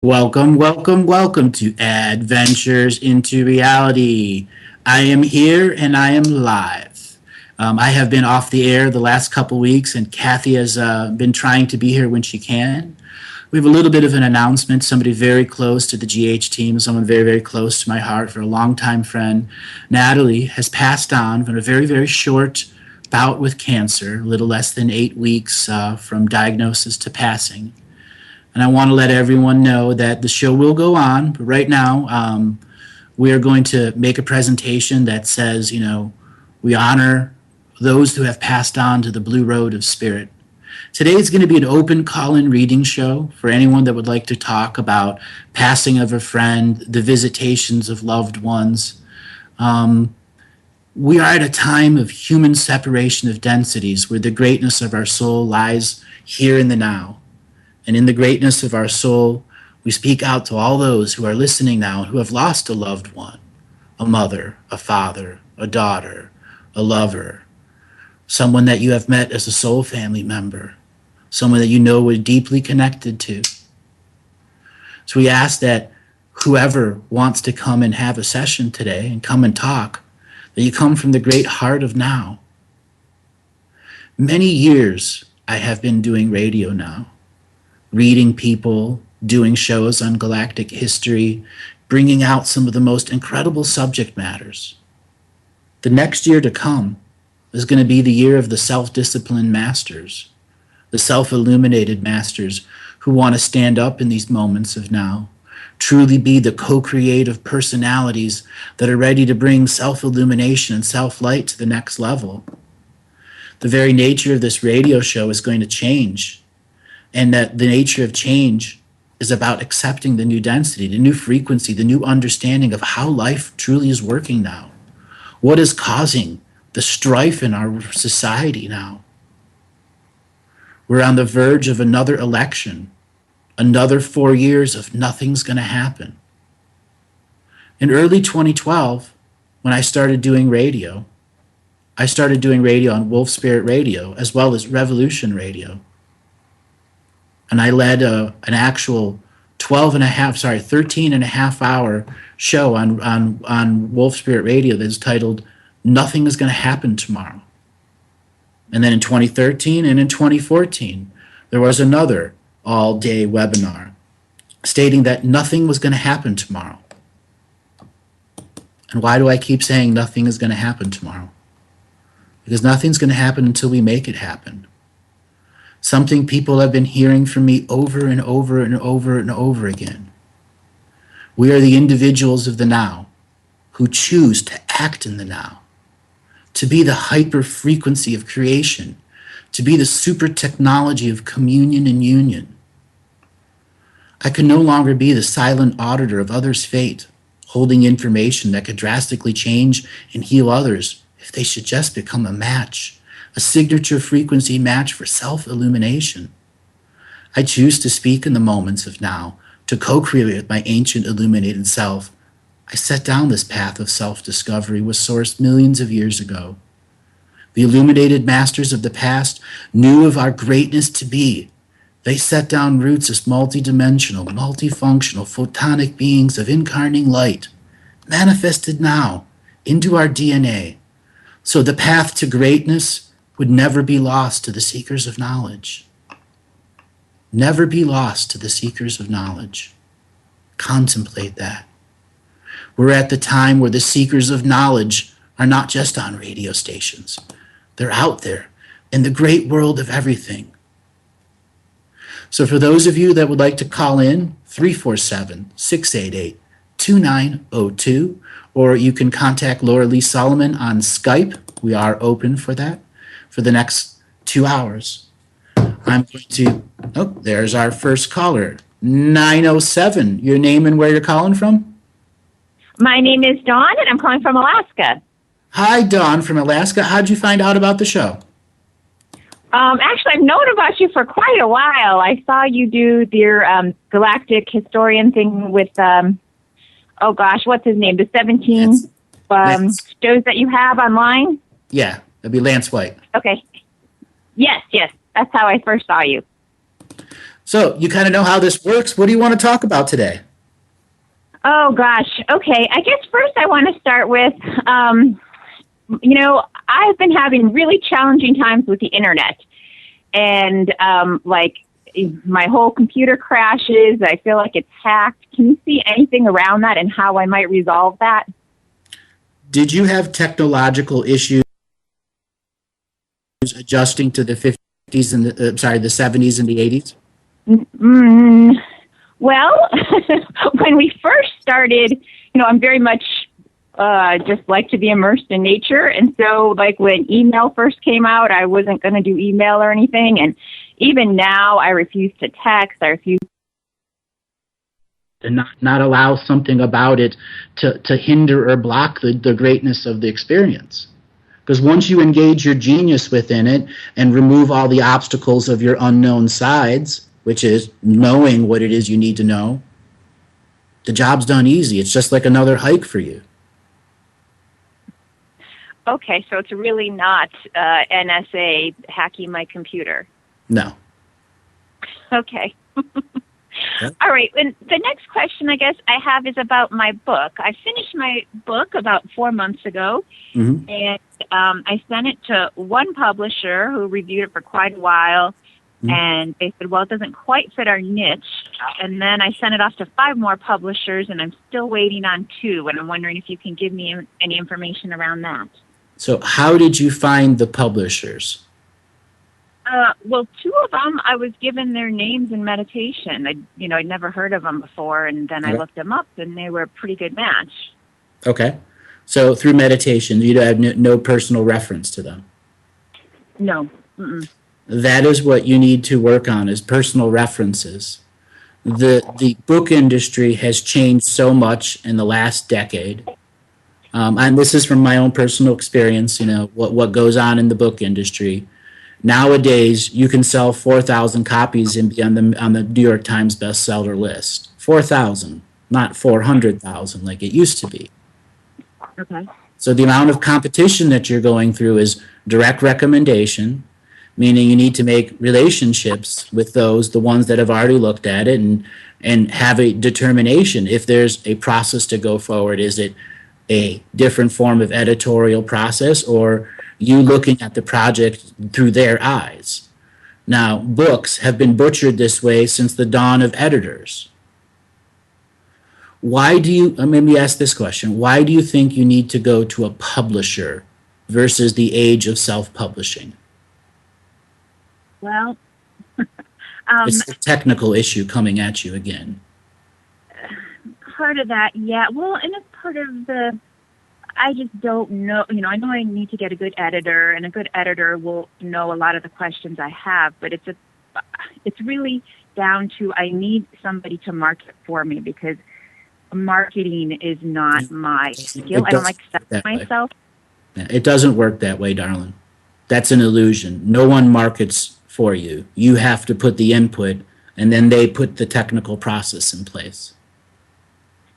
Welcome, welcome, welcome to Adventures into Reality. I am here and I am live. I have been off the air the last couple weeks, and Kathy has been trying to be here when she can. We have a little bit of an announcement. Somebody very close to the GH team, someone very, very close to my heart, for a longtime friend, Natalie, has passed on from a very, very short bout with cancer, a little less than 8 weeks from diagnosis to passing. And I want to let everyone know that the show will go on. But right now, we are going to make a presentation that says, we honor those who have passed on to the blue road of spirit. Today is going to be an open call-in reading show for anyone that would like to talk about passing of a friend, the visitations of loved ones. We are at a time of human separation of densities where the greatness of our soul lies here in the now. And in the greatness of our soul, we speak out to all those who are listening now who have lost a loved one, a mother, a father, a daughter, a lover, someone that you have met as a soul family member, someone that you know we're deeply connected to. So we ask that whoever wants to come and have a session today and come and talk, that you come from the great heart of now. Many years I have been doing radio now, reading people, doing shows on galactic history, bringing out some of the most incredible subject matters. The next year to come is going to be the year of the self-disciplined masters, the self-illuminated masters who want to stand up in these moments of now, truly be the co-creative personalities that are ready to bring self-illumination and self-light to the next level. The very nature of this radio show is going to change. And that the nature of change is about accepting the new density, the new frequency, the new understanding of how life truly is working now. What is causing the strife in our society now? We're on the verge of another election, another 4 years of nothing's going to happen. In early 2012, when I started doing radio on Wolf Spirit Radio as well as Revolution Radio. And I led an actual 13 and a half hour show on Wolf Spirit Radio that's titled Nothing is going to Happen Tomorrow. And then in 2013 and in 2014, there was another all-day webinar stating that nothing was going to happen tomorrow. And why do I keep saying nothing is going to happen tomorrow? Because nothing's going to happen until we make it happen. Something people have been hearing from me over and over and over and over again. We are the individuals of the now who choose to act in the now, to be the hyper frequency of creation, to be the super technology of communion and union. I can no longer be the silent auditor of others' fate, holding information that could drastically change and heal others if they should just become a match. A signature frequency match for self-illumination. I choose to speak in the moments of now, to co-create with my ancient illuminated self. I set down this path of self-discovery with Source millions of years ago. The illuminated masters of the past knew of our greatness to be. They set down roots as multidimensional, multifunctional, photonic beings of incarnating light, manifested now into our DNA. So the path to greatness would never be lost to the seekers of knowledge. Never be lost to the seekers of knowledge. Contemplate that. We're at the time where the seekers of knowledge are not just on radio stations. They're out there in the great world of everything. So for those of you that would like to call in, 347-688-2902, or you can contact Laura Lee Solomon on Skype. We are open for that. For the next 2 hours. I'm going to, there's our first caller, 907. Your name and where you're calling from? My name is Dawn, and I'm calling from Alaska. Hi, Dawn from Alaska. How'd you find out about the show? Actually, I've known about you for quite a while. I saw you do your Galactic historian thing with, what's his name? The 17 shows that you have online? Yeah. That'd be Lance White. Okay. Yes. That's how I first saw you. So you kind of know how this works. What do you want to talk about today? Oh gosh. Okay. I guess first I want to start with, I've been having really challenging times with the internet, and like my whole computer crashes. I feel like it's hacked. Can you see anything around that and how I might resolve that? Did you have technological issues adjusting to the 50s and the 70s and the 80s? Mm, well, when we first started, I'm very much just like to be immersed in nature. And so, like, when email first came out, I wasn't going to do email or anything. And even now, I refuse to text. I refuse to not allow something about it to hinder or block the greatness of the experience. Because once you engage your genius within it and remove all the obstacles of your unknown sides, which is knowing what it is you need to know, the job's done easy. It's just like another hike for you. Okay, so it's really not NSA hacking my computer. No. Okay. All right. And the next question I guess I have is about my book. I finished my book about 4 months ago, and I sent it to one publisher who reviewed it for quite a while, and they said, well, it doesn't quite fit our niche. And then I sent it off to 5 more publishers, and I'm still waiting on 2, and I'm wondering if you can give me any information around that. So how did you find the publishers? Well, 2 of them, I was given their names in meditation. I'd never heard of them before, and then I looked them up, and they were a pretty good match. Okay. So through meditation, you have no personal reference to them? No. Mm-mm. That is what you need to work on, is personal references. The book industry has changed so much in the last decade. And this is from my own personal experience, what goes on in the book industry. Nowadays, you can sell 4,000 copies and be on the New York Times bestseller list. 4,000, not 400,000 like it used to be. Okay. So the amount of competition that you're going through is direct recommendation, meaning you need to make relationships with the ones that have already looked at it, and have a determination if there's a process to go forward. Is it a different form of editorial process, or you looking at the project through their eyes? Now, books have been butchered this way since the dawn of editors. Let me ask this question. Why do you think you need to go to a publisher versus the age of self-publishing? Well, it's a technical issue coming at you again. Part of that, yeah. Well, and it's part of I just don't know. I know I need to get a good editor, and a good editor will know a lot of the questions I have, but it's really down to I need somebody to market for me, because marketing is not my skill. I don't like to sell myself. Yeah, it doesn't work that way, darling. That's an illusion. No one markets for you. You have to put the input, and then they put the technical process in place.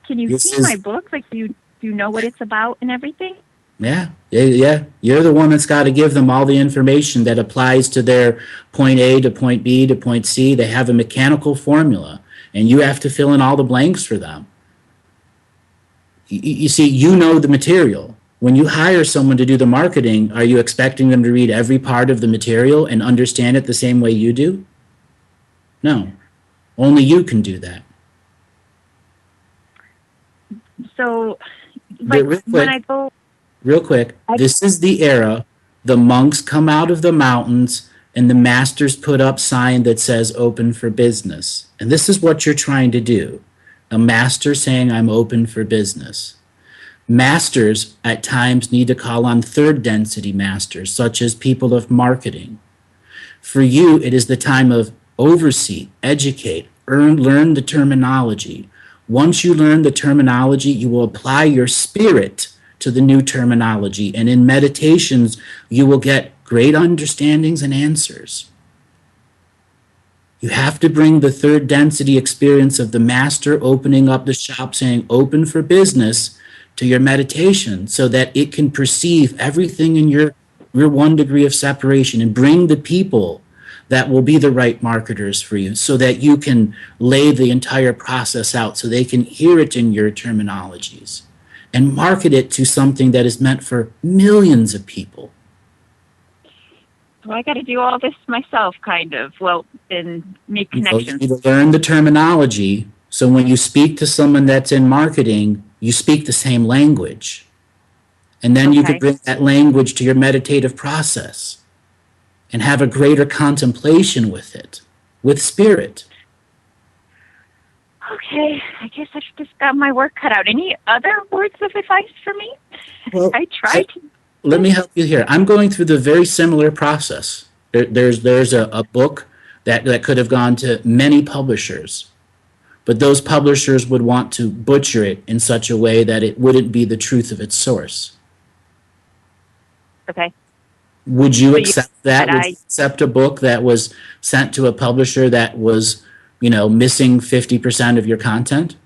Can you see my book? Like, do you know what it's about and everything? Yeah. You're the one that's got to give them all the information that applies to their point A to point B to point C. They have a mechanical formula, and you have to fill in all the blanks for them. You see, you know the material. When you hire someone to do the marketing, are you expecting them to read every part of the material and understand it the same way you do? No. Only you can do that. So, like, real quick, this is the era the monks come out of the mountains and the masters put up sign that says open for business. And this is what you're trying to do. A master saying I'm open for business. Masters at times need to call on third density masters, such as people of marketing. For you, it is the time of oversee, educate, learn the terminology. Once you learn the terminology, you will apply your spirit to the new terminology. And in meditations, you will get great understandings and answers. You have to bring the third density experience of the master opening up the shop saying open for business to your meditation, so that it can perceive everything in your 1 degree of separation and bring the people that will be the right marketers for you so that you can lay the entire process out so they can hear it in your terminologies and market it to something that is meant for millions of people. So I got to do all this myself, kind of. Well, and make You connections. need to learn the terminology so when you speak to someone that's in marketing, you speak the same language. And then you could bring that language to your meditative process and have a greater contemplation with it, with spirit. Okay, I guess I've just got my work cut out. Any other words of advice for me? Well, I tried to. Let me help you here. I'm going through the very similar process. There's a book that could have gone to many publishers, but those publishers would want to butcher it in such a way that it wouldn't be the truth of its source. Okay. Would you accept that? Would you accept a book that was sent to a publisher that was, missing 50% of your content?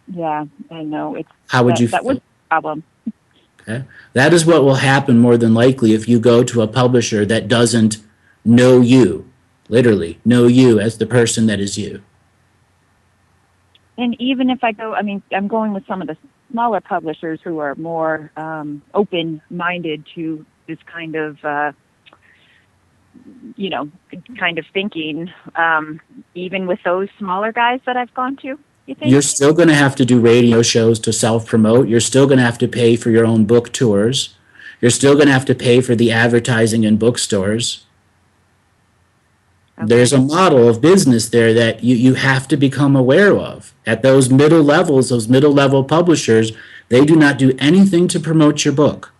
Yeah, I know. How would you feel? That was the problem. Okay. That is what will happen more than likely if you go to a publisher that doesn't know you, literally know you as the person that is you. And even if I go, I'm going with some of the smaller publishers who are more open-minded to this kind of, kind of thinking, even with those smaller guys that I've gone to. You're still going to have to do radio shows to self-promote. You're still going to have to pay for your own book tours. You're still going to have to pay for the advertising in bookstores. Okay. There's a model of business there that you have to become aware of. At those middle levels, those middle-level publishers, they do not do anything to promote your book.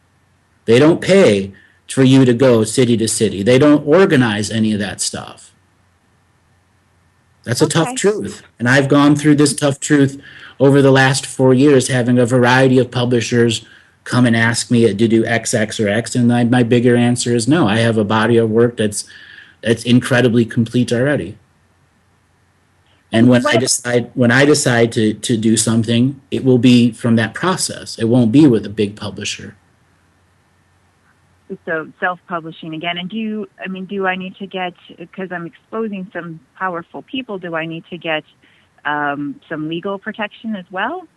They don't pay for you to go city to city. They don't organize any of that stuff. That's a tough truth. And I've gone through this tough truth over the last 4 years, having a variety of publishers come and ask me to do X, X, or X. And my bigger answer is no. I have a body of work that's incredibly complete already. And when I decide to do something, it will be from that process. It won't be with a big publisher. So self-publishing again. And do I need to get, because I'm exposing some powerful people, do I need to get some legal protection as well?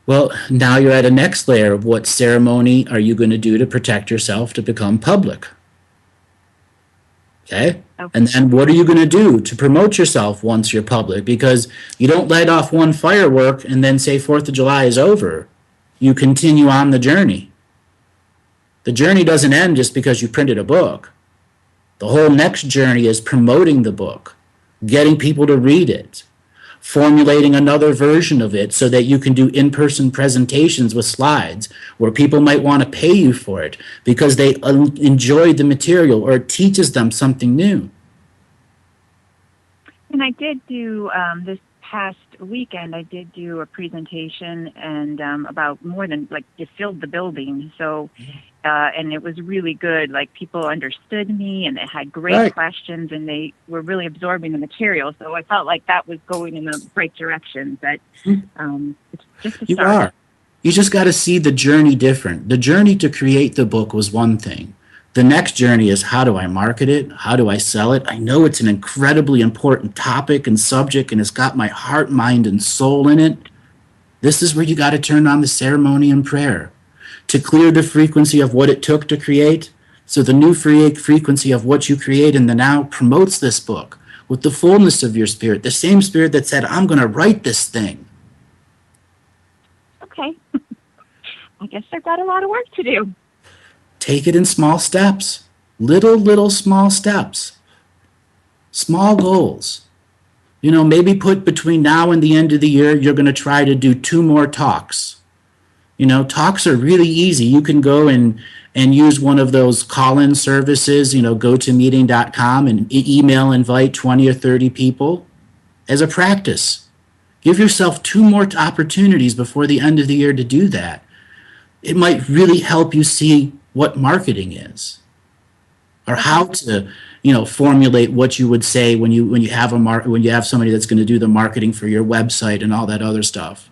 Well, now you're at a next layer of what ceremony are you going to do to protect yourself to become public? Okay? And then what are you going to do to promote yourself once you're public? Because you don't light off one firework and then say 4th of July is over. You continue on the journey. The journey doesn't end just because you printed a book. The whole next journey is promoting the book, getting people to read it, formulating another version of it so that you can do in-person presentations with slides where people might want to pay you for it because they enjoyed the material or it teaches them something new. And I did do this past weekend, I did do a presentation and about more than, it filled the building. So, and it was really good. People understood me and they had great questions and they were really absorbing the material. So I felt like that was going in the right direction. But it's just a start. You are. You just got to see the journey different. The journey to create the book was one thing. The next journey is, how do I market it? How do I sell it? I know it's an incredibly important topic and subject, and it's got my heart, mind, and soul in it. This is where you got to turn on the ceremony and prayer to clear the frequency of what it took to create. So the new frequency of what you create in the now promotes this book with the fullness of your spirit, the same spirit that said, I'm going to write this thing. Okay. I guess I've got a lot of work to do. Take it in small steps, little small steps, small goals. Maybe put between now and the end of the year, you're going to try to do 2 more talks. Talks are really easy. You can go and use one of those call-in services, GoToMeeting.com and email invite 20 or 30 people as a practice. Give yourself 2 more opportunities before the end of the year to do that. It might really help you see what marketing is, or how to, formulate what you would say when you have when you have somebody that's going to do the marketing for your website and all that other stuff.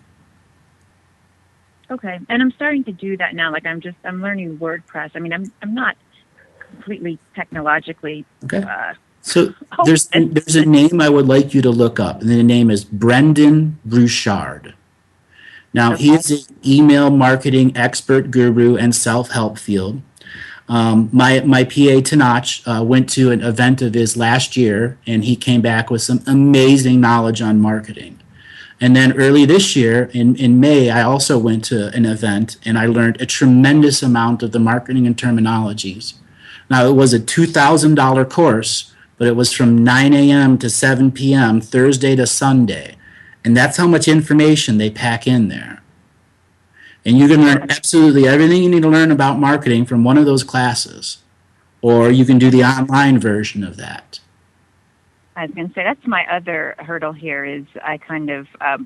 Okay, and I'm starting to do that now. I'm learning WordPress. I'm not completely technologically. Okay. So there's a name I would like you to look up, and the name is Brendan Bouchard. Now, he is an email marketing expert guru and self-help field. My PA Tanach went to an event of his last year, and he came back with some amazing knowledge on marketing. And then early this year, in May, I also went to an event, and I learned a tremendous amount of the marketing and terminologies. Now, it was a $2,000 course, but it was from 9 a.m. to 7 p.m., Thursday to Sunday. And that's how much information they pack in there. And you can learn absolutely everything you need to learn about marketing from one of those classes. Or you can do the online version of that. I was going to say, that's my other hurdle here is I kind of I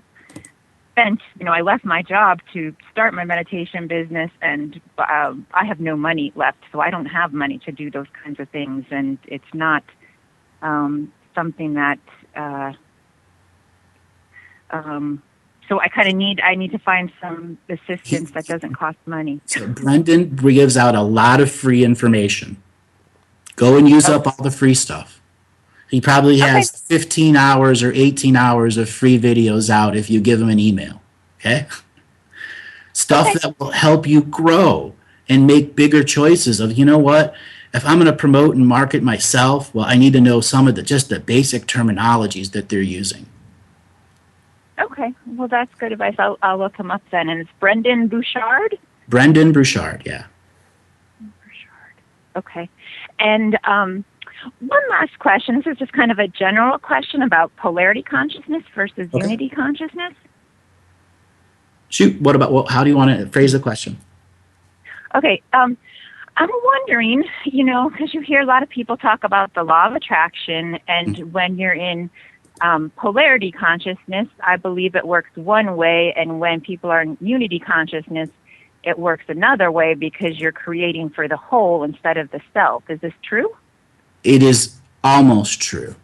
left my job to start my meditation business, and I have no money left, so I don't have money to do those kinds of things. And it's not something that... so I kind of need to find some assistance that doesn't cost money. So Brendan gives out a lot of free information. Go and use up all the free stuff. He probably has 15 hours or 18 hours of free videos out if you give him an email. Okay? Stuff that will help you grow and make bigger choices of, you know what, if I'm going to promote and market myself, well, I need to know some of the basic terminologies that they're using. Okay, well, that's good advice. I'll look him up then. And it's Brendan Bouchard? Brendan Bouchard, yeah. Bouchard. Okay. And one last question. This is just kind of a general question about polarity consciousness versus unity consciousness. Shoot, how do you want to phrase the question? Okay, I'm wondering, because you hear a lot of people talk about the law of attraction, and when you're in polarity consciousness, I believe it works one way, and when people are in unity consciousness, it works another way because you're creating for the whole instead of the self. Is this true? It is almost true.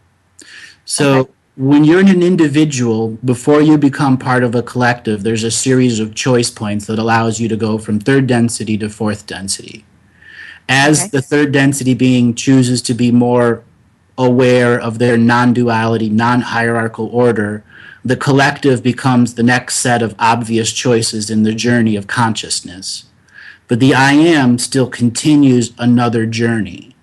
So when you're an individual, before you become part of a collective, there's a series of choice points that allows you to go from third density to fourth density. As the third density being chooses to be more aware of their non-duality, non-hierarchical order, the collective becomes the next set of obvious choices in the journey of consciousness. But the I am still continues another journey.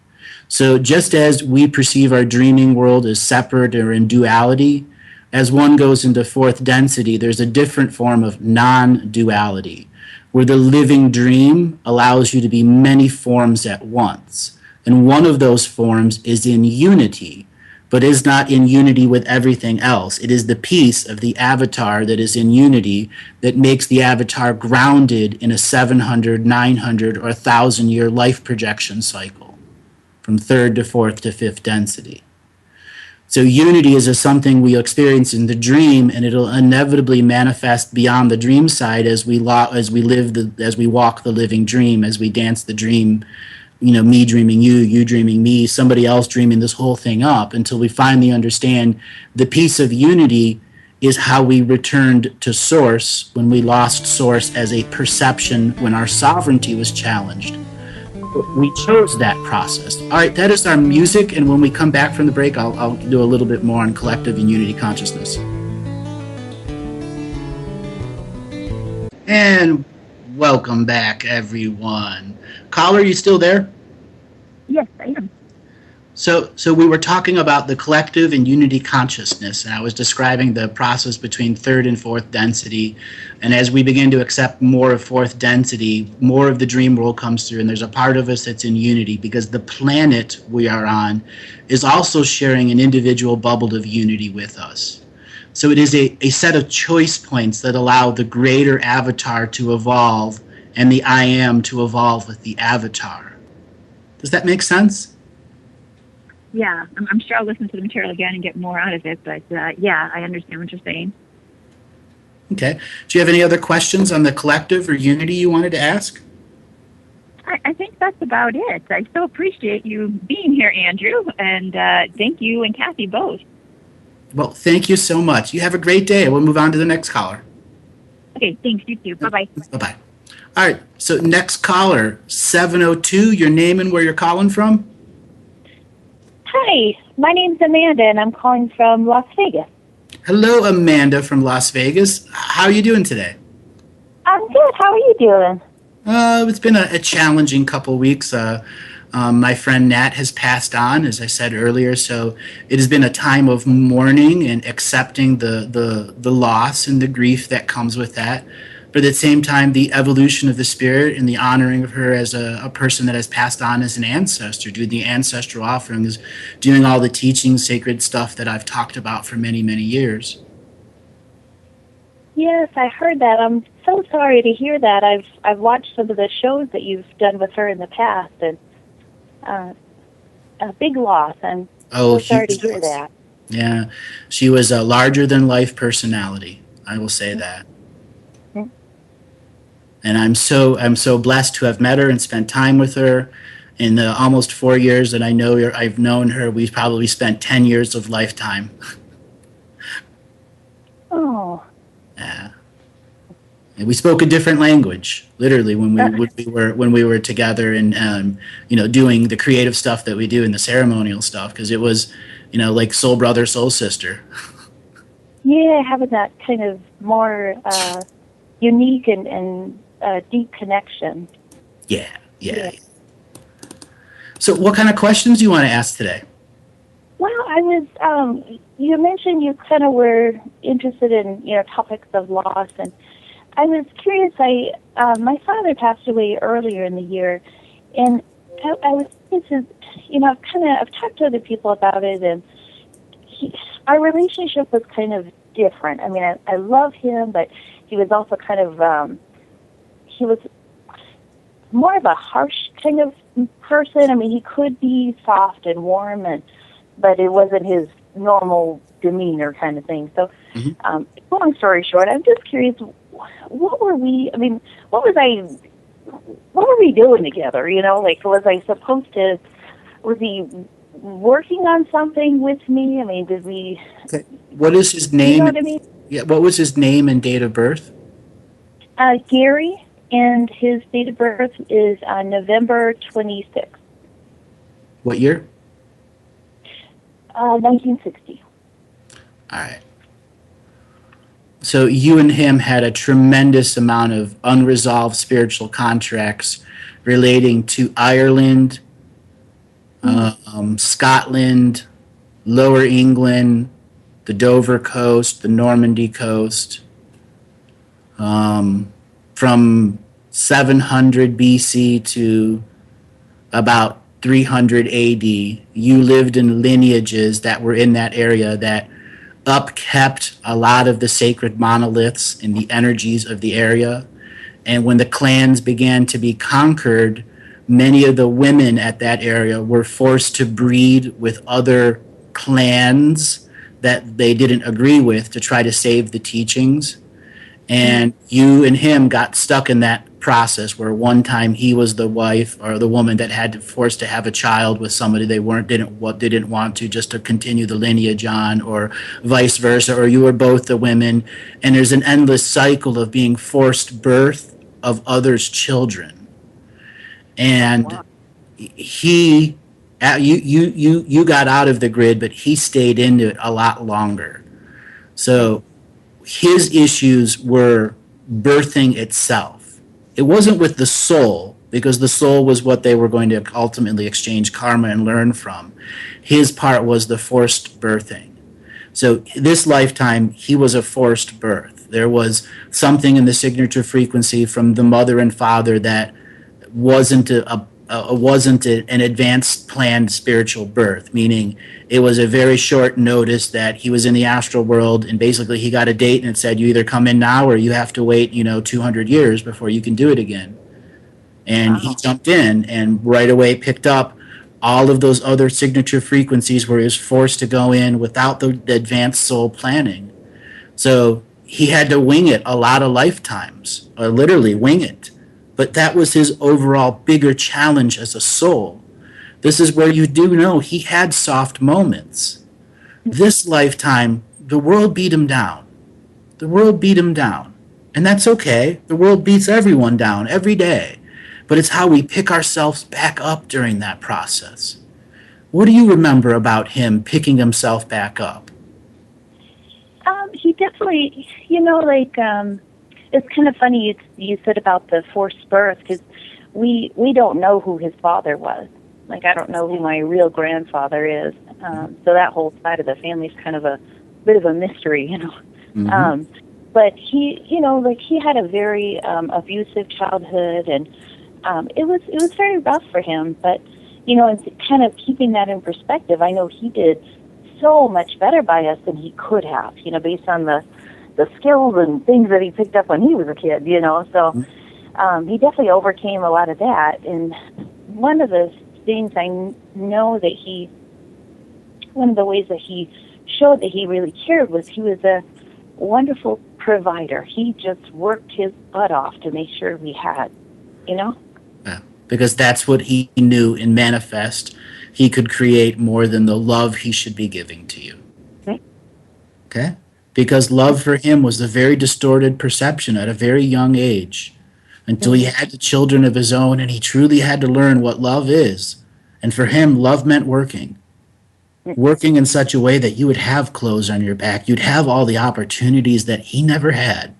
So just as we perceive our dreaming world as separate or in duality, as one goes into fourth density, there's a different form of non-duality, where the living dream allows you to be many forms at once. And one of those forms is in unity, but is not in unity with everything else. It is the piece of the avatar that is in unity that makes the avatar grounded in a 700, 900, or 1,000-year life projection cycle, from third to fourth to fifth density. So unity is something we experience in the dream, and it'll inevitably manifest beyond the dream side as we walk the living dream, as we dance the dream. Me dreaming you, you dreaming me, somebody else dreaming this whole thing up, until we finally understand the piece of unity is how we returned to source when we lost source as a perception when our sovereignty was challenged. We chose that process. All right, that is our music, and when we come back from the break, I'll do a little bit more on collective and unity consciousness. And welcome back, everyone. Caller, are you still there? Yes, I am. So we were talking about the collective and unity consciousness, and I was describing the process between third and fourth density. And as we begin to accept more of fourth density, more of the dream world comes through, and there's a part of us that's in unity because the planet we are on is also sharing an individual bubble of unity with us. So it is a set of choice points that allow the greater avatar to evolve and the I am to evolve with the avatar. Does that make sense? Yeah, I'm sure I'll listen to the material again and get more out of it, but yeah, I understand what you're saying. Okay. Do you have any other questions on the collective or unity you wanted to ask? I think that's about it. I so appreciate you being here, Andrew, and thank you and Kathy both. Well, thank you so much. You have a great day. We'll move on to the next caller. Okay, thanks. You too. Bye-bye. Bye-bye. All right. So next caller, 702, your name and where you're calling from? Hi, my name's Amanda, and I'm calling from Las Vegas. Hello, Amanda from Las Vegas. How are you doing today? I'm good. How are you doing? It's been a challenging couple weeks. My friend Nat has passed on, as I said earlier, so it has been a time of mourning and accepting the loss and the grief that comes with that. But at the same time, the evolution of the spirit and the honoring of her as a person that has passed on as an ancestor, doing the ancestral offerings, doing all the teaching, sacred stuff that I've talked about for many, many years. Yes, I heard that. I'm so sorry to hear that. I've watched some of the shows that you've done with her in the past, and a big loss. I'm so sorry to Huge hear loss. that. Yeah, she was a larger than life personality. I will say that. Mhm. And I'm so blessed to have met her and spent time with her. In the almost 4 years that I've known her, we've probably spent 10 years of lifetime. Oh, Yeah. And we spoke a different language, literally, when we were together and doing the creative stuff that we do and the ceremonial stuff, because it was, like soul brother, soul sister. yeah, having that kind of more unique and deep connection. Yeah, yeah. So, what kind of questions do you want to ask today? Well, I was, you mentioned you kind of were interested in, topics of loss, and I was curious. My father passed away earlier in the year, and I was curious, I've talked to other people about it, and our relationship was kind of different. I mean, I love him, but he was also kind of, he was more of a harsh kind of person. I mean, he could be soft and warm, but it wasn't his normal demeanor kind of thing. So, long story short, I'm just curious, what were we doing together? Was I supposed to, was he working on something with me? I mean, did we... Okay. What is his name? You know what I mean? Yeah. What was his name and date of birth? Gary, and his date of birth is November 26th. What year? 1960. All right. So you and him had a tremendous amount of unresolved spiritual contracts relating to Ireland, Scotland, Lower England, the Dover coast, the Normandy coast. From 700 BC to about 300 AD, you lived in lineages that were in that area that upkept a lot of the sacred monoliths and the energies of the area. And when the clans began to be conquered, many of the women at that area were forced to breed with other clans that they didn't agree with to try to save the teachings. And you and him got stuck in that process where one time he was the wife or the woman that had to forced to have a child with somebody they didn't want to, just to continue the lineage on, or vice versa, or you were both the women, and there's an endless cycle of being forced birth of others' children. And he you got out of the grid, but he stayed into it a lot longer. So his issues were birthing itself. It wasn't with the soul, because the soul was what they were going to ultimately exchange karma and learn from. His part was the forced birthing. So this lifetime, he was a forced birth. There was something in the signature frequency from the mother and father that wasn't an advanced planned spiritual birth, meaning it was a very short notice that he was in the astral world, and basically he got a date and it said, you either come in now or you have to wait 200 years before you can do it again. And he jumped in and right away picked up all of those other signature frequencies where he was forced to go in without the advanced soul planning. So he had to wing it a lot of lifetimes, or literally wing it. But that was his overall bigger challenge as a soul. This is where you do know he had soft moments. This lifetime, the world beat him down. The world beat him down. And that's okay. The world beats everyone down every day. But it's how we pick ourselves back up during that process. What do you remember about him picking himself back up? He definitely, it's kind of funny you said about the forced birth, because we don't know who his father was. Like, I don't know who my real grandfather is. So that whole side of the family is kind of a bit of a mystery, Mm-hmm. But he, he had a very abusive childhood, and it was very rough for him. But, and kind of keeping that in perspective, I know he did so much better by us than he could have, based on the skills and things that he picked up when he was a kid, So he definitely overcame a lot of that. And one of the things I know that one of the ways that he showed that he really cared was he was a wonderful provider. He just worked his butt off to make sure we had, Yeah. Because that's what he knew in Manifest. He could create more than the love he should be giving to you. Right. Okay? Because love for him was a very distorted perception at a very young age, until he had the children of his own and he truly had to learn what love is. And for him, love meant working. Working in such a way that you would have clothes on your back. You'd have all the opportunities that he never had.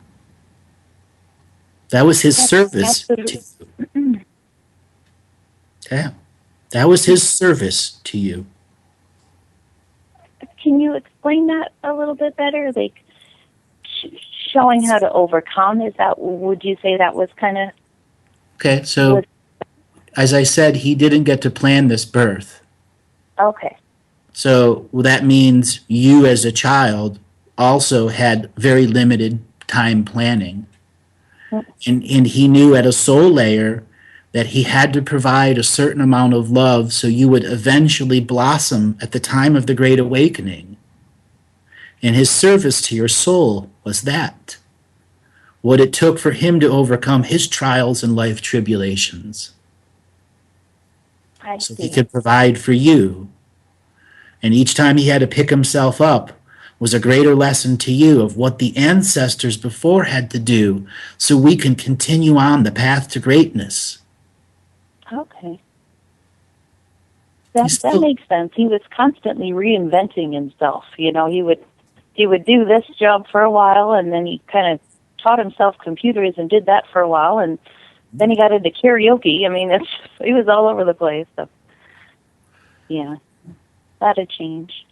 That was his service to you. Okay? That was his service to you. Can you explain that a little bit better? Like, showing how to overcome, would you say that was kind of... Okay, so as I said, he didn't get to plan this birth. Okay. So that means you as a child also had very limited time planning. And he knew at a soul layer that he had to provide a certain amount of love so you would eventually blossom at the time of the Great Awakening. And his service to your soul was that. What it took for him to overcome his trials and life tribulations. I So see. he could provide for you. And each time he had to pick himself up was a greater lesson to you of what the ancestors before had to do so we can continue on the path to greatness. Okay. That makes sense. He was constantly reinventing himself. He would do this job for a while, and then he kind of taught himself computers and did that for a while, and then he got into karaoke. I mean, he was all over the place. So, yeah, a lot of change.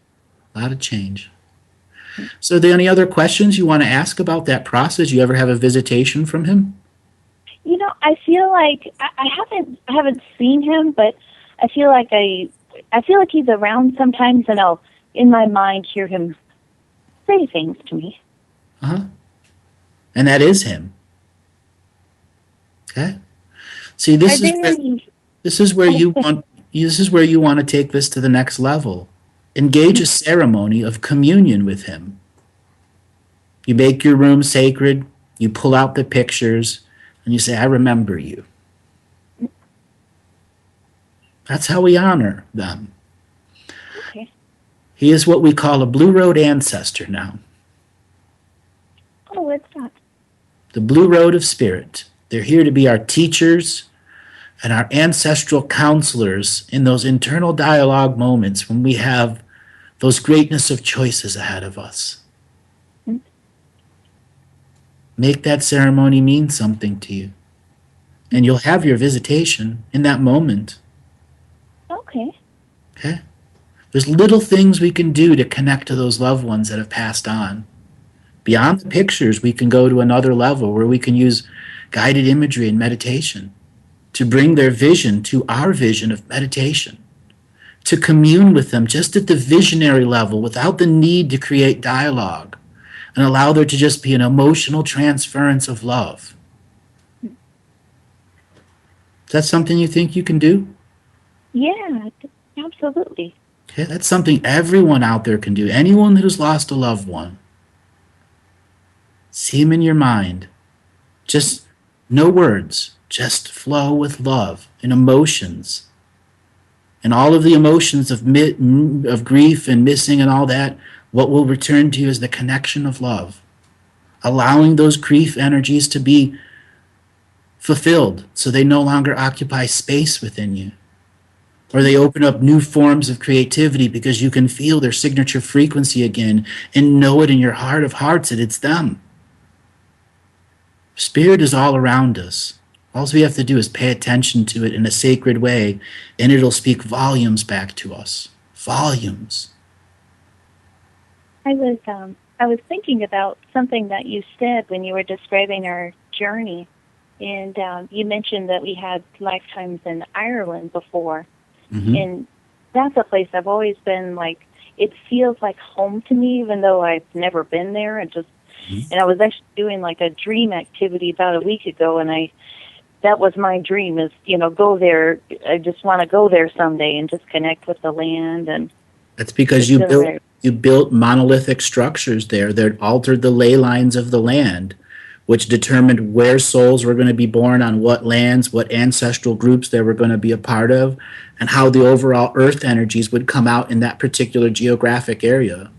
A lot of change. So are there any other questions you want to ask about that process? You ever have a visitation from him? I feel like I haven't seen him, but I feel like he's around sometimes, and I'll, in my mind, hear him say things to me. Uh-huh. And that is him. Okay? See, this is where you want to take this to the next level. Engage a ceremony of communion with him. You make your room sacred, you pull out the pictures, and you say, I remember you. That's how we honor them. Okay. He is what we call a Blue Road ancestor now. Oh, what's that? The Blue Road of Spirit. They're here to be our teachers and our ancestral counselors in those internal dialogue moments when we have those greatness of choices ahead of us. Make that ceremony mean something to you. And you'll have your visitation in that moment. Okay. Okay? There's little things we can do to connect to those loved ones that have passed on. Beyond the pictures, we can go to another level where we can use guided imagery and meditation to bring their vision to our vision of meditation, to commune with them just at the visionary level without the need to create dialogue, and allow there to just be an emotional transference of love. Is that something you think you can do? Yeah, absolutely. Okay, that's something everyone out there can do. Anyone that has lost a loved one. See him in your mind. Just no words. Just flow with love and emotions. And all of the emotions of grief and missing and all that, what will return to you is the connection of love. allowing those grief energies to be fulfilled so they no longer occupy space within you. Or they open up new forms of creativity because you can feel their signature frequency again and know it in your heart of hearts that it's them. Spirit is all around us. All we have to do is pay attention to it in a sacred way, and it'll speak volumes back to us. Volumes. I was thinking about something that you said when you were describing our journey, and you mentioned that we had lifetimes in Ireland before, and that's a place I've always been like. It feels like home to me, even though I've never been there. And I was actually doing like a dream activity about a week ago, and that was my dream is, go there. I just want to go there someday and just connect with the land. And that's because you built monolithic structures there that altered the ley lines of the land, which determined where souls were going to be born on what lands, what ancestral groups they were going to be a part of, and how the overall earth energies would come out in that particular geographic area.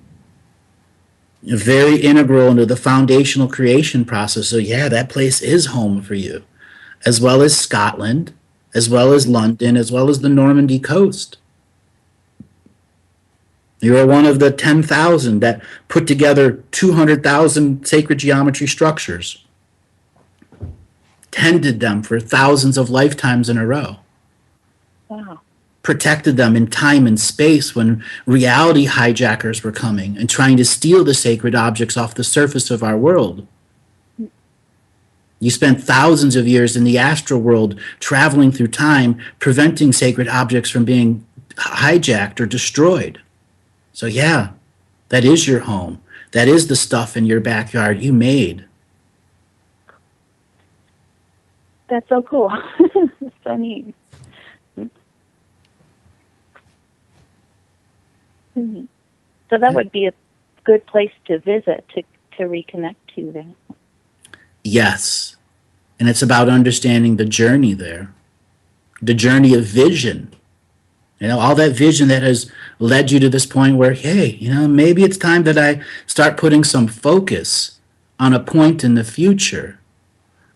Very integral into the foundational creation process. So yeah, that place is home for you, as well as Scotland, as well as London, as well as the Normandy coast. You are one of the 10,000 that put together 200,000 sacred geometry structures, tended them for thousands of lifetimes in a row. Wow. Protected them in time and space when reality hijackers were coming and trying to steal the sacred objects off the surface of our world. You spent thousands of years in the astral world traveling through time, preventing sacred objects from being hijacked or destroyed. So yeah, that is your home. That is the stuff in your backyard you made. That's so cool. That's so neat. So that would be a good place to visit, to reconnect to then. Yes. And it's about understanding the journey there, the journey of vision. All that vision that has led you to this point where, hey, maybe it's time that I start putting some focus on a point in the future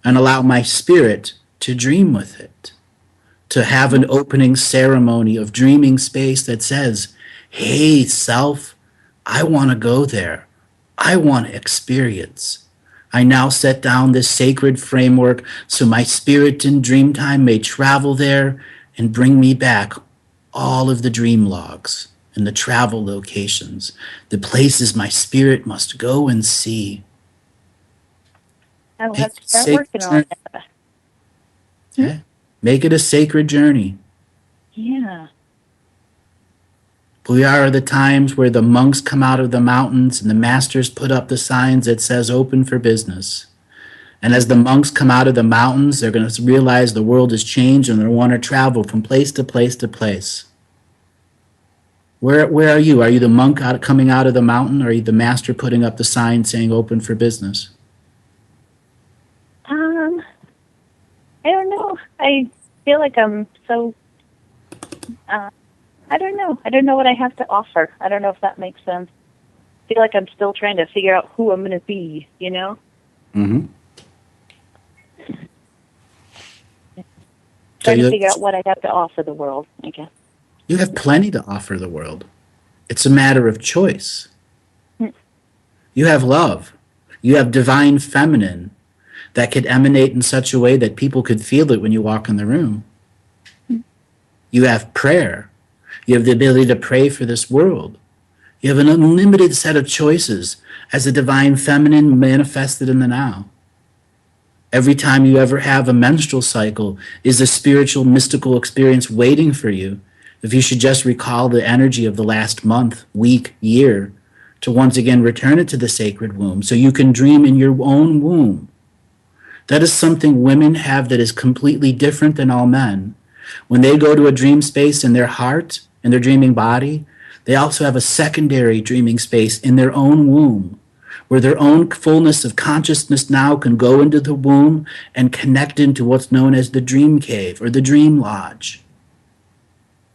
and allow my spirit to dream with it, to have an opening ceremony of dreaming space that says, hey, self, I want to go there. I want to experience. I now set down this sacred framework so my spirit in dream time may travel there and bring me back all of the dream logs and the travel locations, the places my spirit must go and see. I'll have to start working on that. Yeah. Make it a sacred journey. Yeah. We are the times where the monks come out of the mountains and the masters put up the signs that says open for business. And as the monks come out of the mountains, they're going to realize the world has changed and they want to travel from place to place to place. Where are you? Are you the monk coming out of the mountain, or are you the master putting up the sign saying open for business? I don't know. I feel like I'm so... I don't know. I don't know what I have to offer. I don't know if that makes sense. I feel like I'm still trying to figure out who I'm going to be, Mm-hmm. Trying to figure out what I have to offer the world, I guess. You have plenty to offer the world. It's a matter of choice. You have love. You have divine feminine that could emanate in such a way that people could feel it when you walk in the room. You have prayer. You have the ability to pray for this world. You have an unlimited set of choices as the divine feminine manifested in the now. Every time you ever have a menstrual cycle is a spiritual, mystical experience waiting for you. If you should just recall the energy of the last month, week, year, to once again return it to the sacred womb so you can dream in your own womb. That is something women have that is completely different than all men. When they go to a dream space in their heart, in their dreaming body, they also have a secondary dreaming space in their own womb, where their own fullness of consciousness now can go into the womb and connect into what's known as the dream cave or the dream lodge.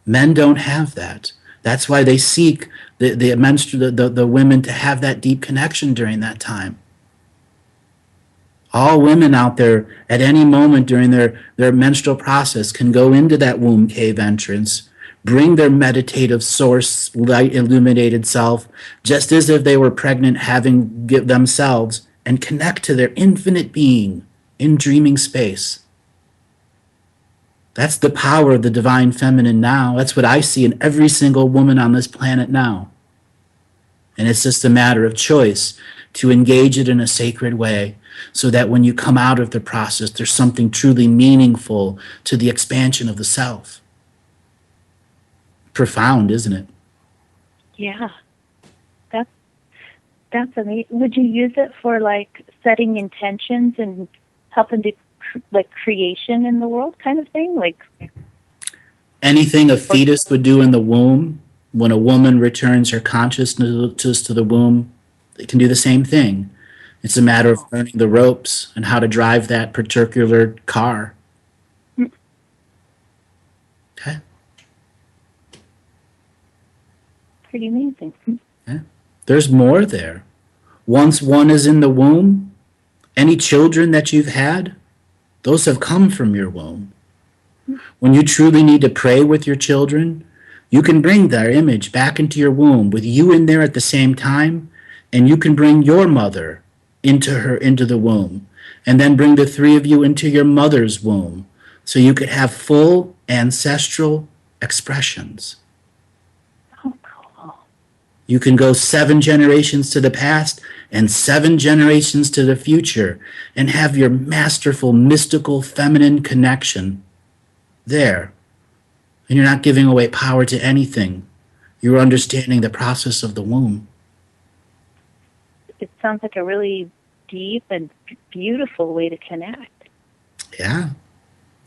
Men don't have that. That's why they seek the women to have that deep connection during that time. All women out there at any moment during their menstrual process can go into that womb cave entrance, bring their meditative source, light illuminated self, just as if they were pregnant having themselves, and connect to their infinite being in dreaming space. That's the power of the divine feminine now. That's what I see in every single woman on this planet now. And it's just a matter of choice to engage it in a sacred way so that when you come out of the process, there's something truly meaningful to the expansion of the self. Profound, isn't it? Yeah. That's amazing. Would you use it for like setting intentions and helping to like creation in the world kind of thing? Like anything a fetus would do in the womb, when a woman returns her consciousness to the womb, it can do the same thing. It's a matter of learning the ropes and how to drive that particular car. Okay. Pretty amazing. Yeah. There's more there. Once one is in the womb, any children that you've had, those have come from your womb. When you truly need to pray with your children, you can bring their image back into your womb with you in there at the same time, and you can bring your mother into the womb, and then bring the three of you into your mother's womb, so you could have full ancestral expressions. You can go 7 generations to the past and 7 generations to the future and have your masterful, mystical, feminine connection there. And you're not giving away power to anything. You're understanding the process of the womb. It sounds like a really deep and beautiful way to connect. Yeah.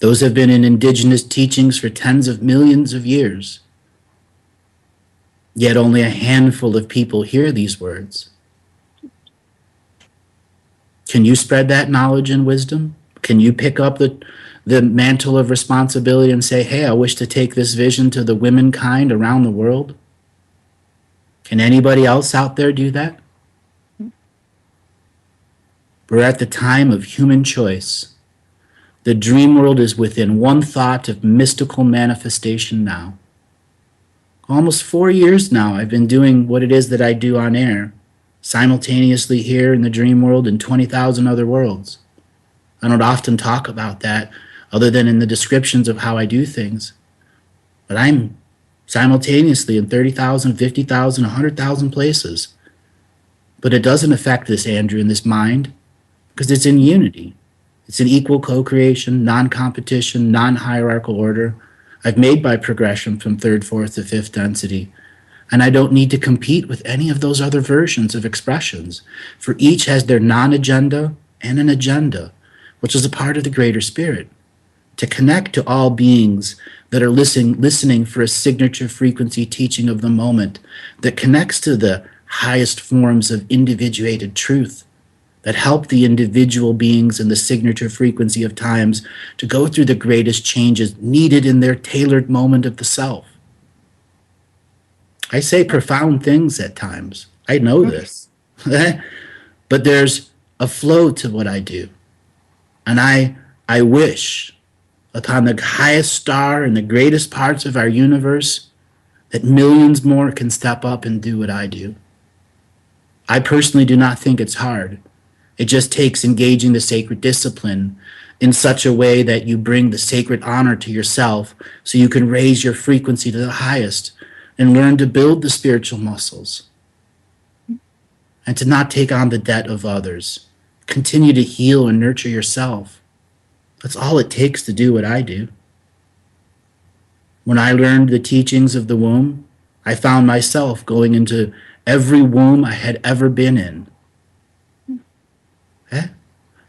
Those have been in indigenous teachings for tens of millions of years. Yet only a handful of people hear these words. Can you spread that knowledge and wisdom? Can you pick up the mantle of responsibility and say, hey, I wish to take this vision to the womankind around the world? Can anybody else out there do that? We're at the time of human choice. The dream world is within one thought of mystical manifestation now. Almost 4 years now, I've been doing what it is that I do on air, simultaneously here in the dream world and 20,000 other worlds. I don't often talk about that other than in the descriptions of how I do things. But I'm simultaneously in 30,000, 50,000, 100,000 places. But it doesn't affect this Andrew and this mind because it's in unity. It's an equal co-creation, non-competition, non-hierarchical order. I've made my progression from 3rd, 4th to 5th density, and I don't need to compete with any of those other versions of expressions, for each has their non-agenda and an agenda, which is a part of the greater spirit, to connect to all beings that are listening for a signature frequency teaching of the moment that connects to the highest forms of individuated truth that help the individual beings in the signature frequency of times to go through the greatest changes needed in their tailored moment of the self. I say profound things at times. I know this. But there's a flow to what I do. And I wish upon the highest star in the greatest parts of our universe that millions more can step up and do what I do. I personally do not think it's hard. It just takes engaging the sacred discipline in such a way that you bring the sacred honor to yourself so you can raise your frequency to the highest and learn to build the spiritual muscles and to not take on the debt of others. Continue to heal and nurture yourself. That's all it takes to do what I do. When I learned the teachings of the womb, I found myself going into every womb I had ever been in.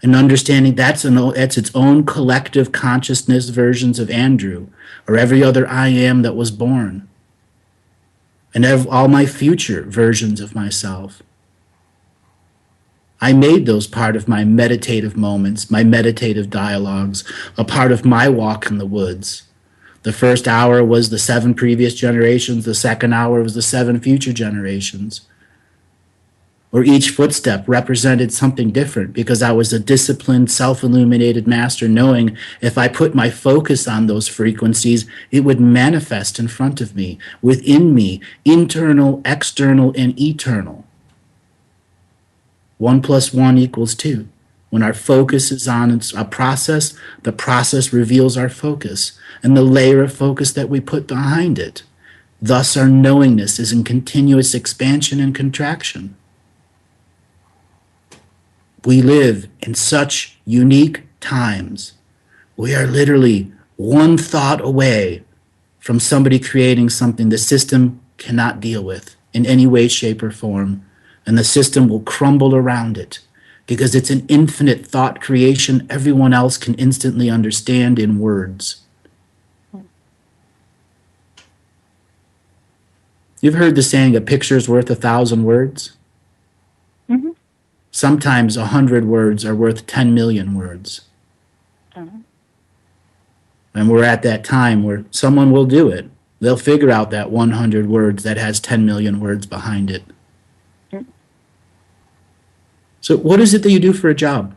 And understanding that's its own collective consciousness versions of Andrew or every other I am that was born. And all my future versions of myself. I made those part of my meditative moments, my meditative dialogues, a part of my walk in the woods. The first hour was the 7 previous generations. The second hour was the 7 future generations. or each footstep represented something different because I was a disciplined, self-illuminated master, knowing if I put my focus on those frequencies, it would manifest in front of me, within me, internal, external, and eternal. 1 + 1 = 2. When our focus is on a process, the process reveals our focus and the layer of focus that we put behind it. Thus, our knowingness is in continuous expansion and contraction. We live in such unique times. We are literally one thought away from somebody creating something the system cannot deal with in any way, shape, or form, and the system will crumble around it because it's an infinite thought creation everyone else can instantly understand in words. You've heard the saying, a picture's worth 1,000 words? Mm-hmm. Sometimes 100 words are worth 10 million words. Uh-huh. And we're at that time where someone will do it. They'll figure out that 100 words that has 10 million words behind it. Mm-hmm. So what is it that you do for a job?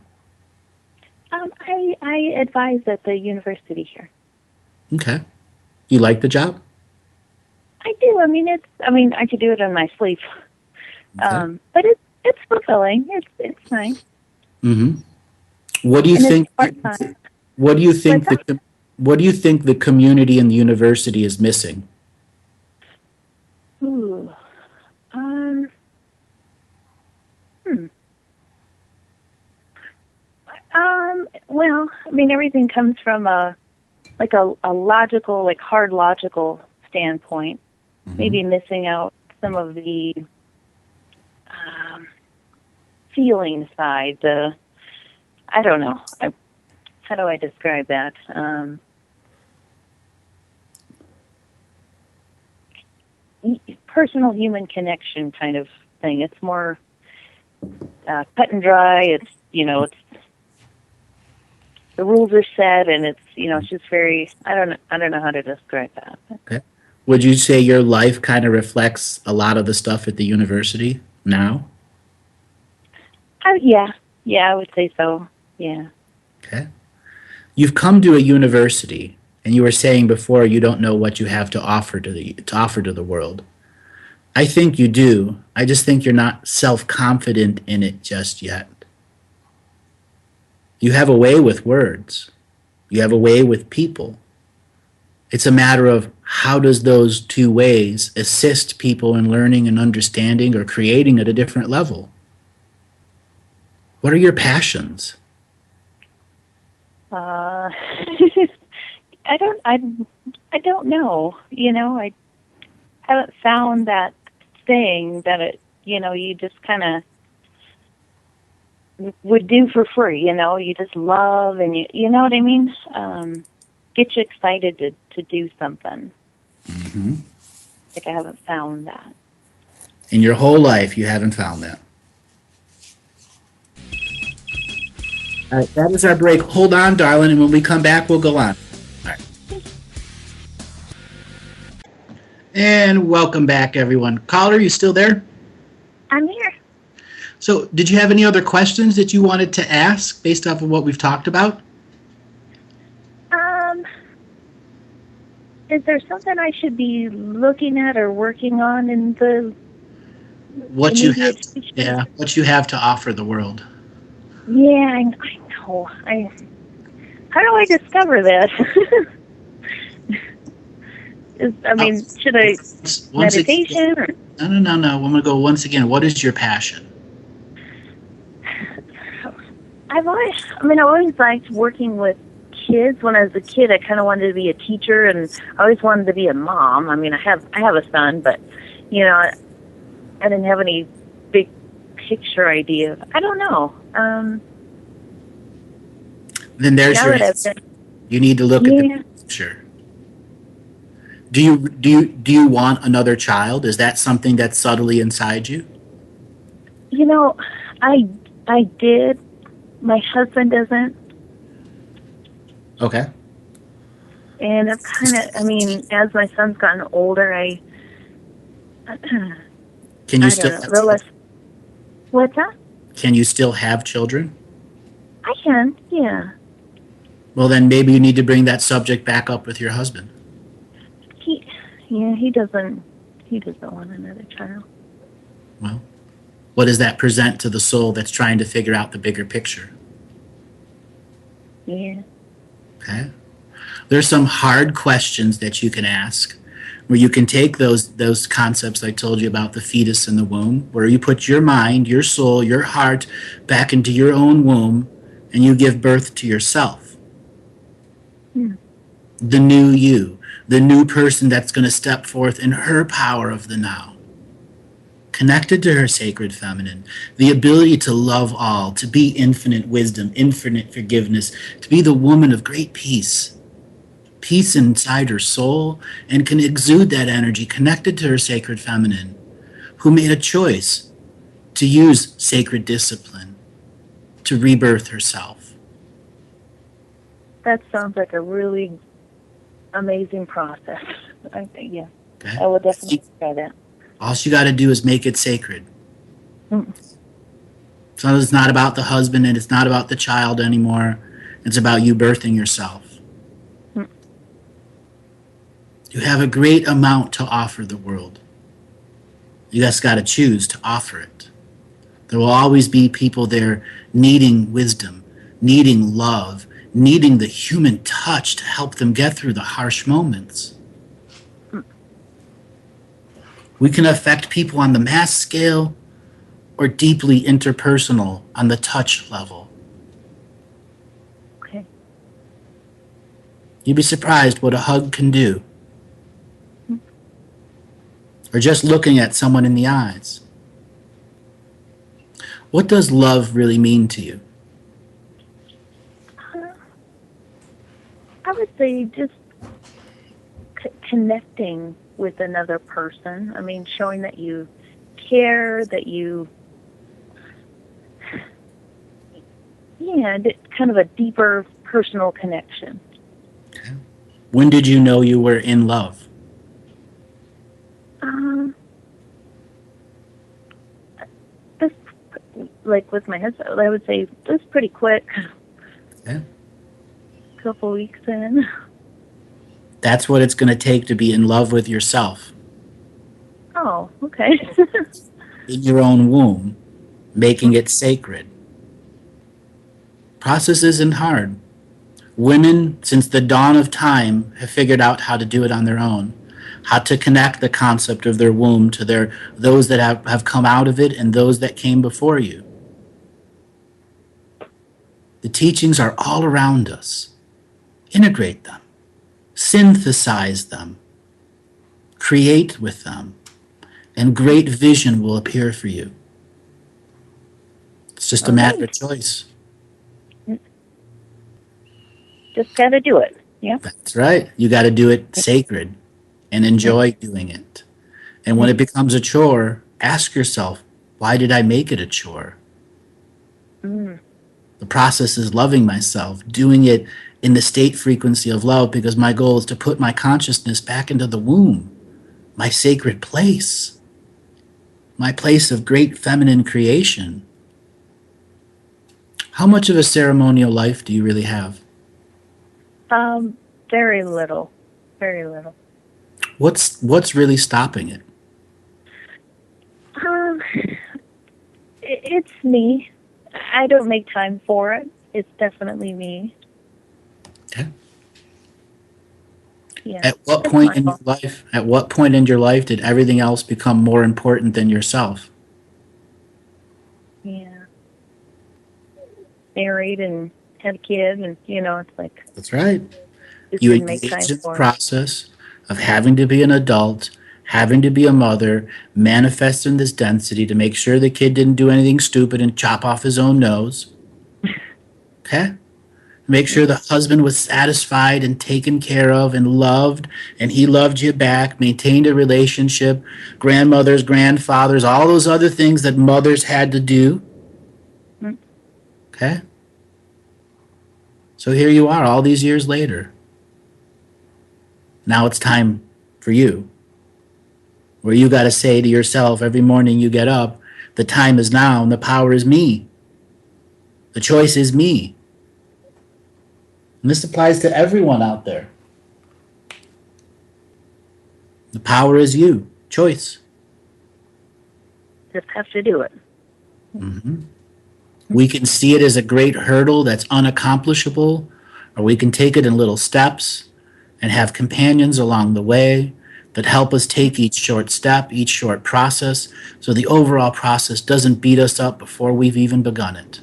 I advise at the university here. Okay. You like the job? I do. I could do it in my sleep. Okay. But it's fulfilling. It's nice. Mm-hmm. What do you And think? it's part-time. What do you think? What's What do you think the community and the university is missing? Ooh. Well, everything comes from a logical, hard logical standpoint. Mm-hmm. Maybe missing out some of the feeling side. I don't know. How do I describe that? Personal human connection kind of thing. It's more cut and dry. It's the rules are set, and it's just very. I don't know how to describe that. Okay. Would you say your life kind of reflects a lot of the stuff at the university now? Yeah, I would say so. Yeah. Okay. You've come to a university, and you were saying before you don't know what you have to offer to the world. I think you do. I just think you're not self-confident in it just yet. You have a way with words. You have a way with people. It's a matter of how does those two ways assist people in learning and understanding or creating at a different level? What are your passions? I don't know. I haven't found that thing that you just kind of would do for free. You just love, and you know what I mean. Get you excited to do something. Mm-hmm. I haven't found that. In your whole life, you haven't found that. All right, that is our break. Hold on, darling, and when we come back, we'll go on. All right. And welcome back, everyone. Caller, you still there? I'm here. So, did you have any other questions that you wanted to ask based off of what we've talked about? Is there something I should be looking at or working on in the What you have, future? yeah, what you have to offer the world. Yeah, I know. How do I discover that? Should I meditation or? No. I'm going to go once again. What is your passion? I've always liked working with kids. When I was a kid, I kind of wanted to be a teacher, and I always wanted to be a mom. I have a son, but I didn't have any big picture idea. I don't know. Then there's your answer. You need to look at the picture. Do you want another child? Is that something that's subtly inside you? I did. My husband doesn't. Okay. And I've as my son's gotten older, Can you still? What's that? Can you still have children? I can, yeah. Well, then maybe you need to bring that subject back up with your husband. He doesn't want another child. Well, what does that present to the soul that's trying to figure out the bigger picture? Yeah. Okay. There's some hard questions that you can ask where you can take those concepts I told you about the fetus in the womb, where you put your mind, your soul, your heart back into your own womb and you give birth to yourself. The new you, the new person that's going to step forth in her power of the now. Connected to her sacred feminine, the ability to love all, to be infinite wisdom, infinite forgiveness, to be the woman of great peace. Peace inside her soul, and can exude that energy connected to her sacred feminine, who made a choice to use sacred discipline to rebirth herself. That sounds like a really amazing process. I think, yeah. Okay? I will definitely try that. All you got to do is make it sacred. So it's not about the husband and it's not about the child anymore. It's about you birthing yourself. You have a great amount to offer the world. You just got to choose to offer it. There will always be people there needing wisdom, needing love, needing the human touch to help them get through the harsh moments. We can affect people on the mass scale or deeply interpersonal on the touch level. Okay. You'd be surprised what a hug can do. Or just looking at someone in the eyes. What does love really mean to you? I would say just connecting with another person. I mean, showing that you care, that you, kind of a deeper personal connection. Okay. When did you know you were in love? This, like with my husband, I would say this pretty quick. Yeah. A couple weeks in. That's what it's going to take to be in love with yourself. Oh, okay. In your own womb, making it sacred. Process isn't hard. Women, since the dawn of time, have figured out how to do it on their own. How to connect the concept of their womb to those that have come out of it and those that came before you. The teachings are all around us. Integrate them. Synthesize them. Create with them. And great vision will appear for you. It's just a matter of choice. Just got to do it. Yeah. That's right. You got to do it sacred and enjoy doing it. And when it becomes a chore, ask yourself, why did I make it a chore? The process is loving myself, doing it in the state frequency of love, because my goal is to put my consciousness back into the womb, my sacred place, my place of great feminine creation. How much of a ceremonial life do you really have? Very little. Very little. What's really stopping it? It's me. I don't make time for it. It's definitely me. Okay. Yeah. At what point in your life? At what point in your life did everything else become more important than yourself? Yeah. Married and had a kid, and it's like. That's right. Just You didn't make time engaged in the for it. process of having to be an adult, having to be a mother, manifesting this density to make sure the kid didn't do anything stupid and chop off his own nose. Okay? Make sure the husband was satisfied and taken care of and loved, and he loved you back, maintained a relationship, grandmothers, grandfathers, all those other things that mothers had to do. Okay? So here you are all these years later. Now it's time for you, where you got to say to yourself every morning you get up, The time is now, and the power is me. The choice is me. And this applies to everyone out there. The power is you. Choice. Just have to do it. Mm-hmm. We can see it as a great hurdle that's unaccomplishable, or we can take it in little steps and have companions along the way that help us take each short step, each short process, so the overall process doesn't beat us up before we've even begun it.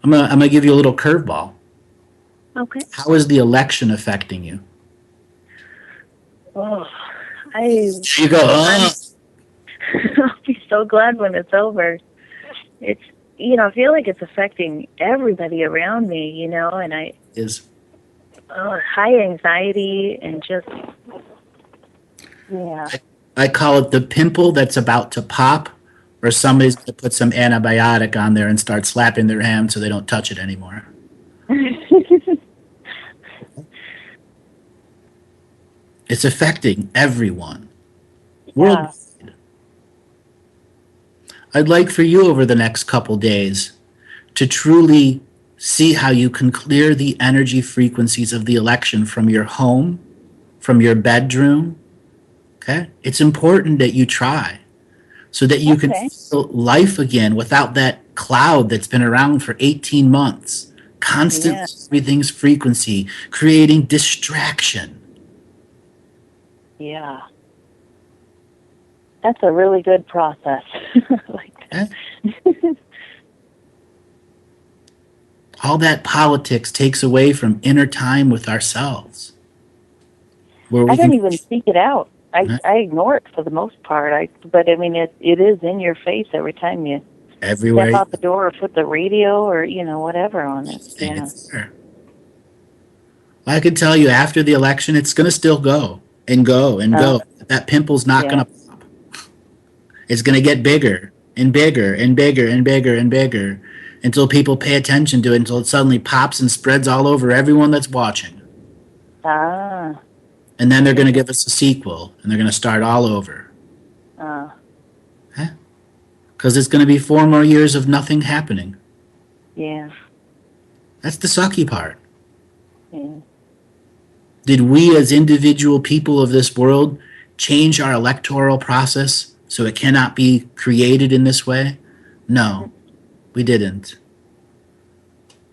I'm gonna give you a little curveball. Okay. How is the election affecting you? Oh, You go, I'll be so glad when it's over. It's, I feel like it's affecting everybody around me, and is high anxiety and just, yeah. I call it the pimple that's about to pop, or somebody's going to put some antibiotic on there and start slapping their hand so they don't touch it anymore. It's affecting everyone. Yeah. I'd like for you over the next couple days to truly see how you can clear the energy frequencies of the election from your home, from your bedroom. Okay? It's important that you try so that you can feel life again without that cloud that's been around for 18 months. Constantly everything's frequency, creating distraction. Yeah. That's a really good process. All that politics takes away from inner time with ourselves. I don't even seek it out. I ignore it for the most part. But it is in your face every time you step out the door or put the radio or whatever on it. Yeah. I can tell you, after the election, it's going to still go and go and go. That pimple's not going to pop. It's going to get bigger and bigger and bigger and bigger and bigger until people pay attention to it, until it suddenly pops and spreads all over everyone that's watching. Ah. And then they're going to give us a sequel, and they're going to start all over. Because it's going to be 4 more years of nothing happening. Yeah. That's the sucky part. Yeah. Did we as individual people of this world change our electoral process so it cannot be created in this way? No, we didn't.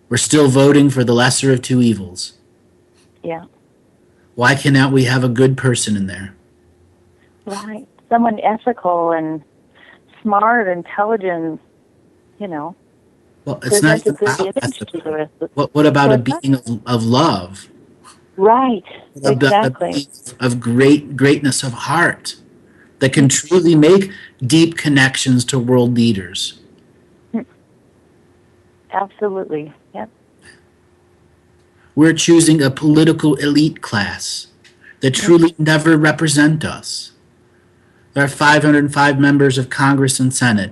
We're still voting for the lesser of two evils. Yeah. Why cannot we have a good person in there? Right. Someone ethical and smart, intelligent, Well, it's not about ethical. What about a being of love? Right. Exactly. Of greatness of heart that can truly make deep connections to world leaders. Absolutely. Yep. We're choosing a political elite class that truly never represent us. There are 505 members of Congress and Senate.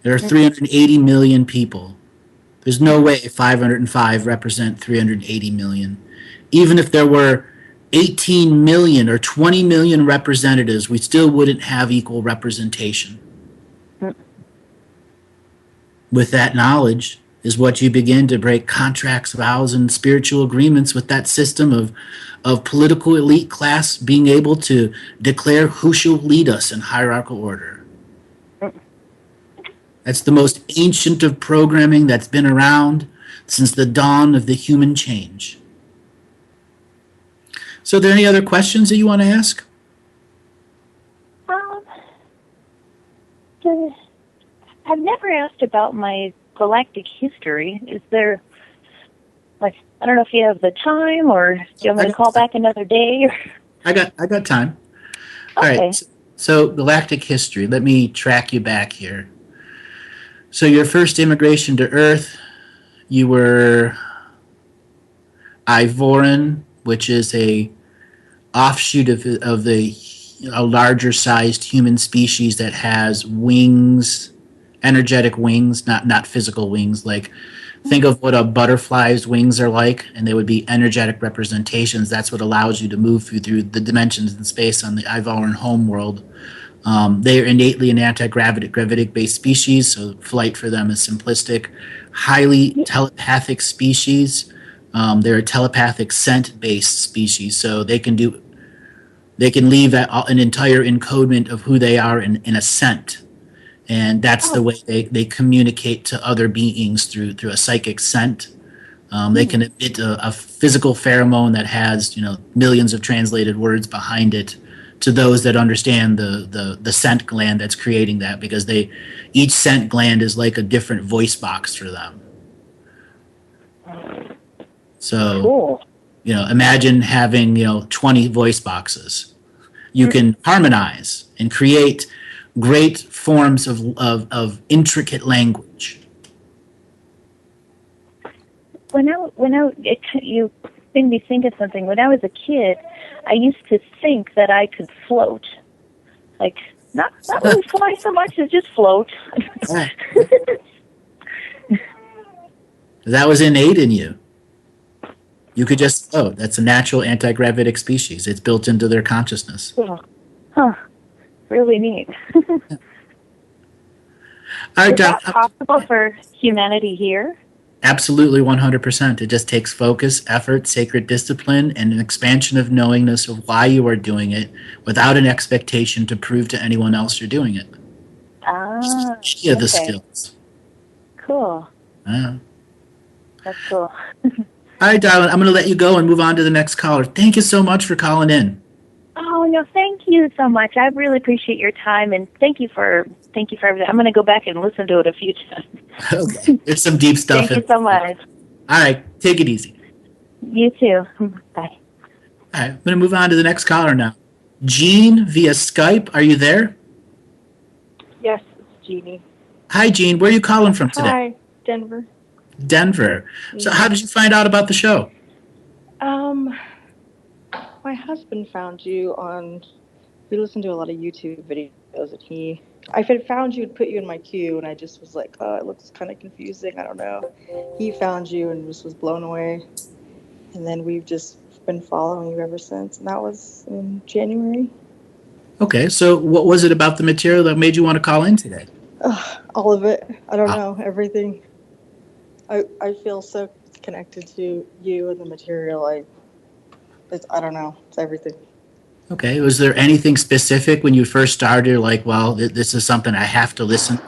There are 380 million people. There's no way 505 represent 380 million. Even if there were 18 million or 20 million representatives, we still wouldn't have equal representation. With that knowledge is what you begin to break contracts, vows, and spiritual agreements with that system of political elite class being able to declare who shall lead us in hierarchical order. That's the most ancient of programming that's been around since the dawn of the human change. So are there any other questions that you want to ask? I've never asked about my galactic history. Is there, I don't know if you have the time, or do you want me to call back another day? I got time. Okay. All right. So galactic history. Let me track you back here. So your first immigration to Earth, you were Ivoran, which is a offshoot of a larger sized human species that has wings, energetic wings, not physical wings. Like, think of what a butterfly's wings are like, and they would be energetic representations. That's what allows you to move through the dimensions in space on the Ivoran homeworld. They are innately an anti-gravitic-based species, so flight for them is simplistic. Highly telepathic species. They're a telepathic scent-based species, so they can leave an entire encodement of who they are in a scent, and that's the way they communicate to other beings through a psychic scent. They can emit a physical pheromone that has millions of translated words behind it to those that understand the scent gland that's creating that, because each scent gland is like a different voice box for them. So Cool. imagine having 20 voice boxes. You can harmonize and create great forms of intricate language. You made me think of something. When I was a kid, I used to think that I could float, like not really fly so much as just float. That was innate in you. You could just float. That's a natural anti-gravitic species. It's built into their consciousness. Huh. Really neat. All right, Is that possible for humanity here? Absolutely, 100%. It just takes focus, effort, sacred discipline, and an expansion of knowingness of why you are doing it without an expectation to prove to anyone else you're doing it. Any of the skills. Cool. That's cool. All right, darling, I'm going to let you go and move on to the next caller. Thank you so much for calling in. Oh, no, thank you so much. I really appreciate your time, and thank you for everything. I'm going to go back and listen to it a few times. Okay, there's some deep stuff. Thank you so much. All right, take it easy. You too. Bye. All right, I'm going to move on to the next caller now. Jean via Skype, are you there? Yes, it's Genie. Hi, Jean. Where are you calling from today? Hi, Denver. Denver. So how did you find out about the show? My husband found you we listened to a lot of YouTube videos, and I had found you and put you in my queue, and I just was like, oh, it looks kind of confusing, I don't know. He found you and just was blown away, and then we've just been following you ever since, and that was in January. Okay, so what was it about the material that made you want to call in today? All of it. I don't know, everything. I feel so connected to you and the material. I don't know. It's everything. Okay. Was there anything specific when you first started? You're like, well, this is something I have to listen.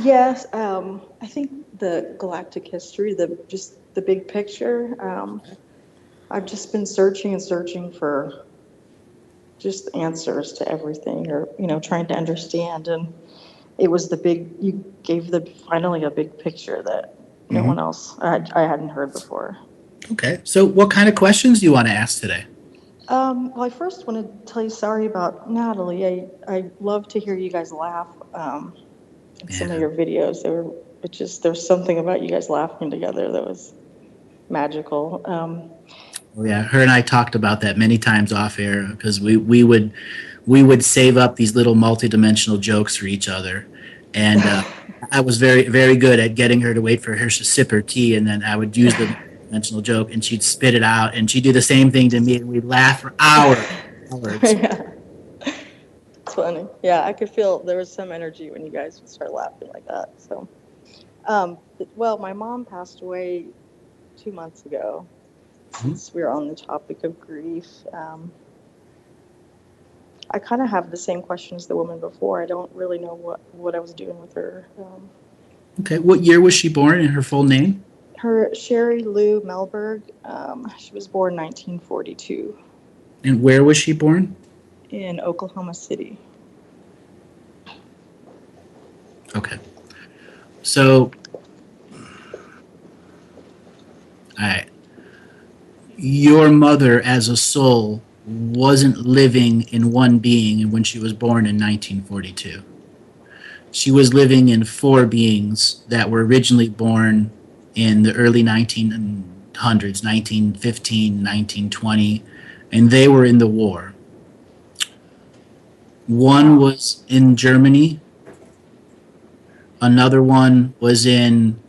Yes. I think the galactic history, the big picture. I've just been searching and searching for just answers to everything, or trying to understand. And it was you gave finally a big picture that no one else I hadn't heard before. Okay. So what kind of questions do you want to ask today? Well, I first want to tell you sorry about Natalie. I love to hear you guys laugh in some of your videos. There's something about you guys laughing together that was magical. Yeah, her and I talked about that many times off air, because we would save up these little multidimensional jokes for each other, and I was very, very good at getting her to wait for her to sip her tea, and then I would use the dimensional joke, and she'd spit it out, and she'd do the same thing to me, and we'd laugh for hours. Yeah. It's funny. Yeah, I could feel there was some energy when you guys would start laughing like that. So, well, my mom passed away 2 months ago. Since we're on the topic of grief, I kind of have the same question as the woman before. I don't really know what I was doing with her. Okay, what year was she born, and her full name? Her Sherry Lou Melberg. She was born 1942. And where was she born? In Oklahoma City. Okay. So, all right. Your mother as a soul wasn't living in one being when she was born in 1942. She was living in four beings that were originally born in the early 1900s, 1915, 1920, and they were in the war. One was in Germany. Another one was in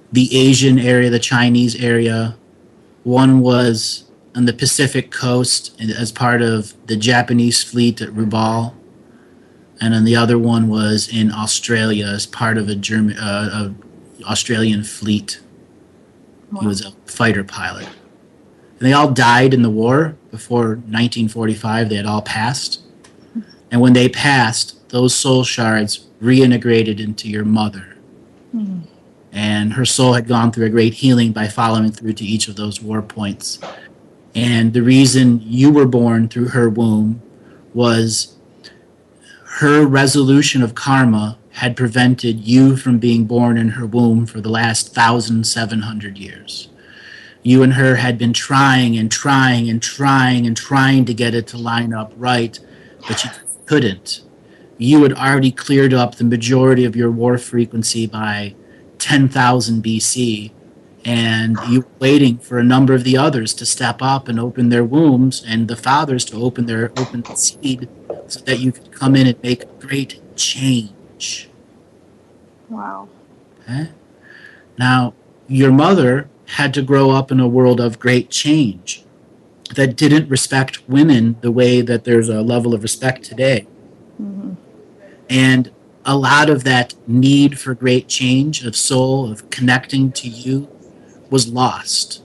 the Asian area, the Chinese area. One was on the Pacific coast as part of the Japanese fleet at Rubal, and then the other one was in Australia as part of a Australian fleet. Wow. He was a fighter pilot. And they all died in the war before 1945. They had all passed. And when they passed, those soul shards reintegrated into your mother. And her soul had gone through a great healing by following through to each of those war points. And the reason you were born through her womb was her resolution of karma had prevented you from being born in her womb for the last 1,700 years. You and her had been trying and trying and trying and trying to get it to line up right, but you couldn't. You had already cleared up the majority of your war frequency by 10,000 BC, and you were waiting for a number of the others to step up and open their wombs, and the fathers to open the seed, so that you could come in and make a great change. Wow. Okay? Now, your mother had to grow up in a world of great change that didn't respect women the way that there's a level of respect today. And a lot of that need for great change of soul, of connecting to you, was lost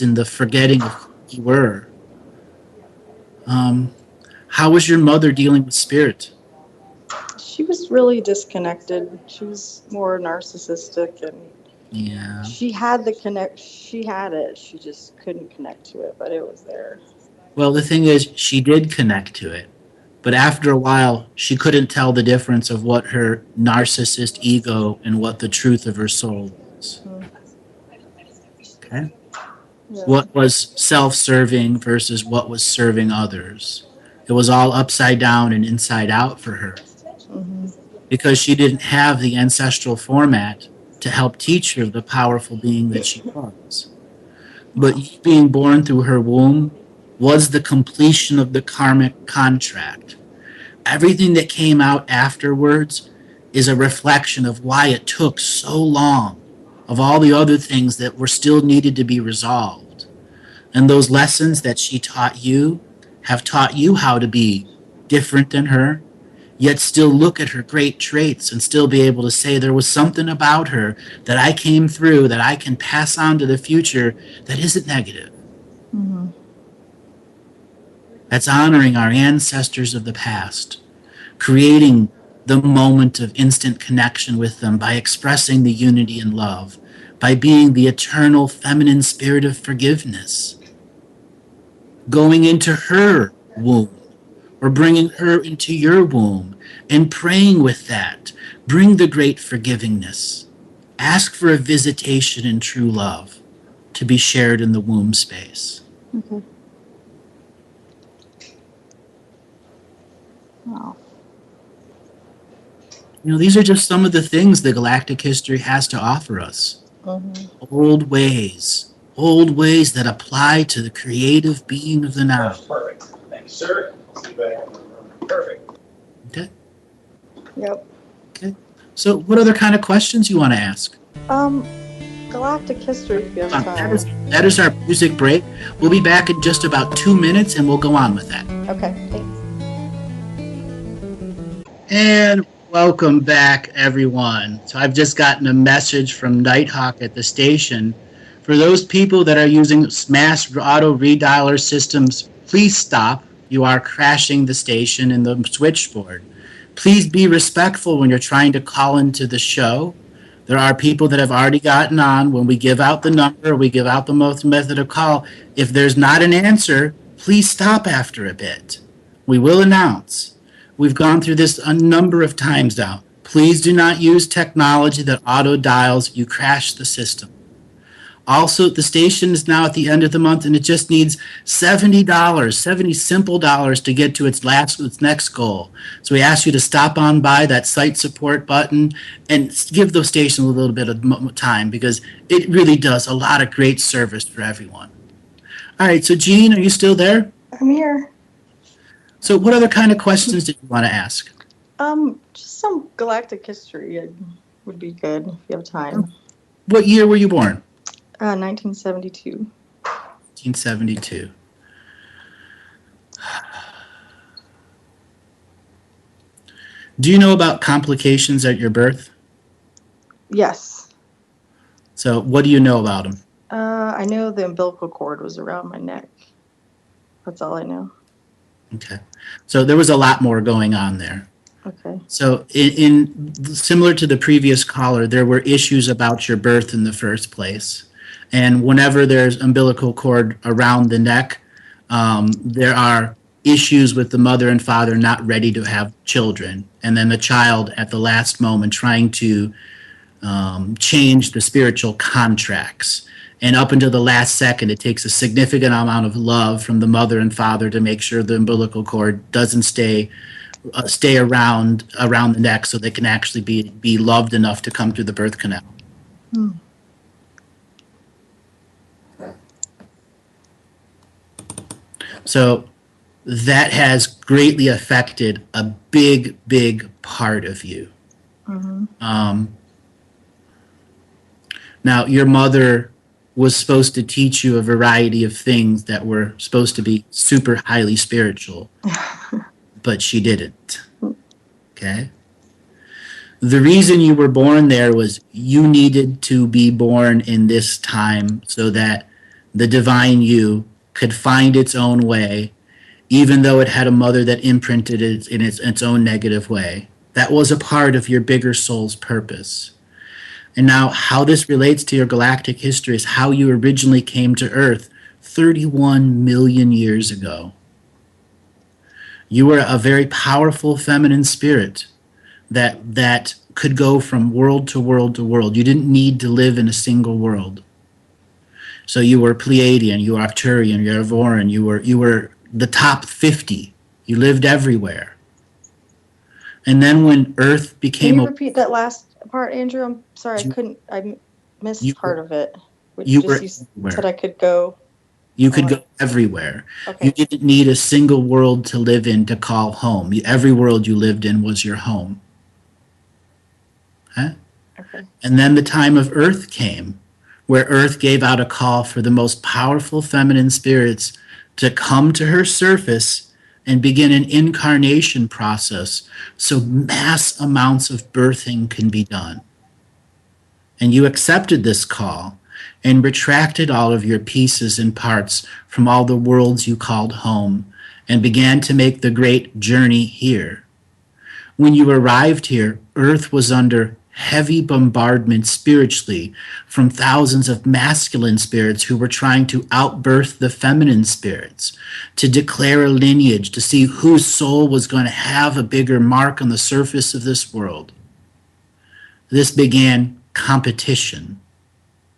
in the forgetting of who you were. How was your mother dealing with spirit? She was really disconnected. She was more narcissistic, and Yeah. she had the connect. She had it. She just couldn't connect to it, but it was there. Well, the thing is, she did connect to it. But after a while, she couldn't tell the difference of what her narcissist ego and what the truth of her soul was. Okay? Yeah. What was self-serving versus what was serving others. It was all upside down and inside out for her. Because she didn't have the ancestral format to help teach her the powerful being that she was. But you being born through her womb was the completion of the karmic contract. Everything that came out afterwards is a reflection of why it took so long, of all the other things that were still needed to be resolved. And those lessons that she taught you have taught you how to be different than her, yet still look at her great traits and still be able to say there was something about her that I came through that I can pass on to the future that isn't negative. That's honoring our ancestors of the past, creating the moment of instant connection with them by expressing the unity and love, by being the eternal feminine spirit of forgiveness, going into her womb or bringing her into your womb and praying with that. Bring the great forgivingness. Ask for a visitation in true love to be shared in the womb space. Wow. You know, these are just some of the things the galactic history has to offer us. Old ways that apply to the creative being of the now. That's perfect. Thank you, sir. See you back. Perfect. Okay. Yep. Okay. So what other kind of questions you want to ask? Galactic history, if you have time. That is our music break. We'll be back in just about 2 minutes, and we'll go on with that. Okay, thanks. And welcome back, everyone. So I've just gotten a message from Nighthawk at the station. For those people that are using mass auto redialer systems, please stop. You are crashing the station and the switchboard. Please be respectful when you're trying to call into the show. There are people that have already gotten on. When we give out the number, we give out the method of call. If there's not an answer, please stop after a bit. We will announce. We've gone through this a number of times now. Please do not use technology that auto dials. You crash the system. Also, the station is now at the end of the month, and it just needs $70, 70 simple dollars to get to its next goal. So we ask you to stop on by that site support button and give those stations a little bit of time, because it really does a lot of great service for everyone. All right, so Jean, are you still there? I'm here. So what other kind of questions did you want to ask? Just some galactic history would be good if you have time. What year were you born? 1972. 1972. Do you know about complications at your birth? Yes. So what do you know about them? I know the umbilical cord was around my neck. That's all I know. Okay. So there was a lot more going on there. Okay. So in similar to the previous caller, there were issues about your birth in the first place. And whenever there's umbilical cord around the neck, there are issues with the mother and father not ready to have children. And then the child at the last moment trying to change the spiritual contracts. And up until the last second, it takes a significant amount of love from the mother and father to make sure the umbilical cord doesn't stay around the neck, so they can actually be loved enough to come through the birth canal. So that has greatly affected a big part of you. Now, your mother was supposed to teach you a variety of things that were supposed to be super highly spiritual, but she didn't. Okay? The reason you were born there was you needed to be born in this time so that the divine you could find its own way, even though it had a mother that imprinted it in its own negative way. That was a part of your bigger soul's purpose. And now how this relates to your galactic history is how you originally came to Earth 31 million years ago. You were a very powerful feminine spirit that could go from world to world to world. You didn't need to live in a single world. So you were Pleiadian, you were Arcturian, you were Voran, you were the top 50. You lived everywhere. And then when Earth became... Can you repeat that last part, Andrew? I'm sorry, I missed part of it. You said I could go... You could go everywhere. Okay. You didn't need a single world to live in to call home. Every world you lived in was your home. Huh? Okay. And then the time of Earth came, where Earth gave out a call for the most powerful feminine spirits to come to her surface and begin an incarnation process so mass amounts of birthing can be done. And you accepted this call and retracted all of your pieces and parts from all the worlds you called home and began to make the great journey here. When you arrived here, Earth was under heavy bombardment spiritually from thousands of masculine spirits who were trying to outbirth the feminine spirits, to declare a lineage, to see whose soul was going to have a bigger mark on the surface of this world. This began competition.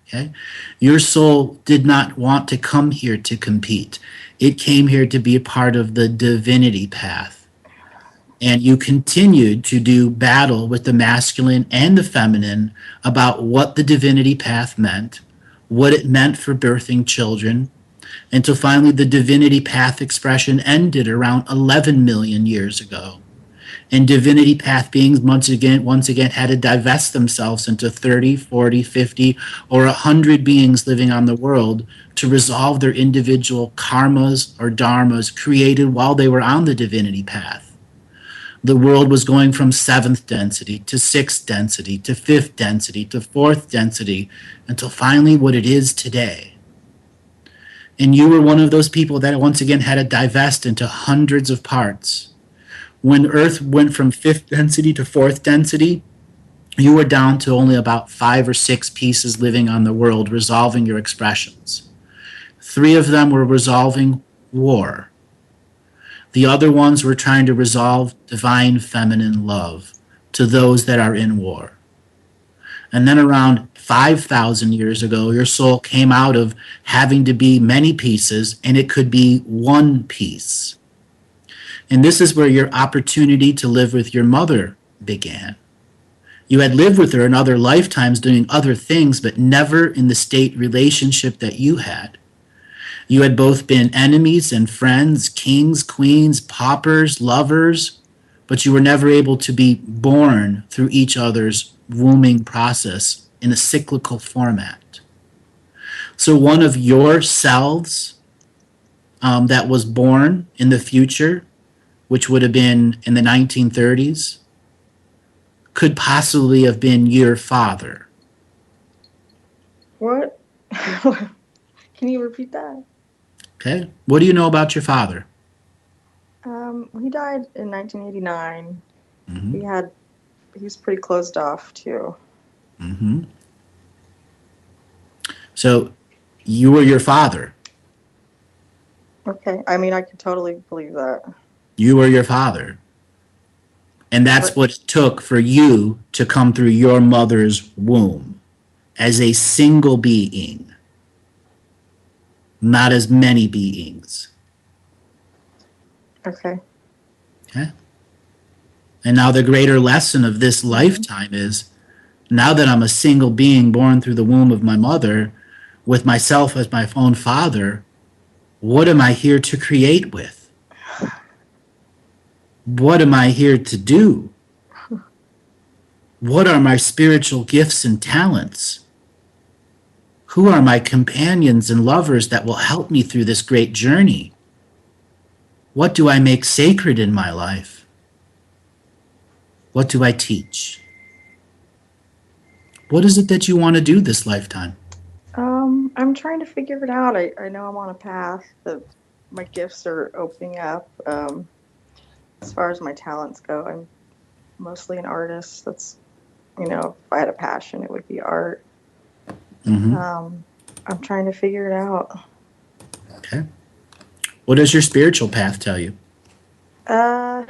Okay? Your soul did not want to come here to compete. It came here to be a part of the divinity path. And you continued to do battle with the masculine and the feminine about what the divinity path meant, what it meant for birthing children, until finally the divinity path expression ended around 11 million years ago. And divinity path beings once again had to divest themselves into 30, 40, 50, or 100 beings living on the world to resolve their individual karmas or dharmas created while they were on the divinity path. The world was going from 7th density to 6th density to 5th density to 4th density until finally what it is today. And you were one of those people that once again had to divest into hundreds of parts. When Earth went from 5th density to 4th density, you were down to only about 5 or 6 pieces living on the world, resolving your expressions. 3 of them were resolving war. The other ones were trying to resolve divine feminine love to those that are in war. And then around 5,000 years ago, your soul came out of having to be many pieces, and it could be one piece. And this is where your opportunity to live with your mother began. You had lived with her in other lifetimes doing other things, but never in the state relationship that you had. You had both been enemies and friends, kings, queens, paupers, lovers, but you were never able to be born through each other's wombing process in a cyclical format. So one of your selves that was born in the future, which would have been in the 1930s, could possibly have been your father? What? Can you repeat that? Okay. What do you know about your father? He died in 1989. Mm-hmm. He was pretty closed off too. Mm-hmm. So you were your father. Okay. I mean, I could totally believe that. You were your father. And that's what it took for you to come through your mother's womb as a single being, not as many beings. Okay. Okay? And now the greater lesson of this lifetime is, now that I'm a single being born through the womb of my mother, with myself as my own father, what am I here to create with? What am I here to do? What are my spiritual gifts and talents? Who are my companions and lovers that will help me through this great journey? What do I make sacred in my life? What do I teach? What is it that you want to do this lifetime? I'm trying to figure it out. I know I'm on a path that my gifts are opening up. As far as my talents go, I'm mostly an artist. That's, if I had a passion, it would be art. Mm-hmm. I'm trying to figure it out. Okay. What does your spiritual path tell you? I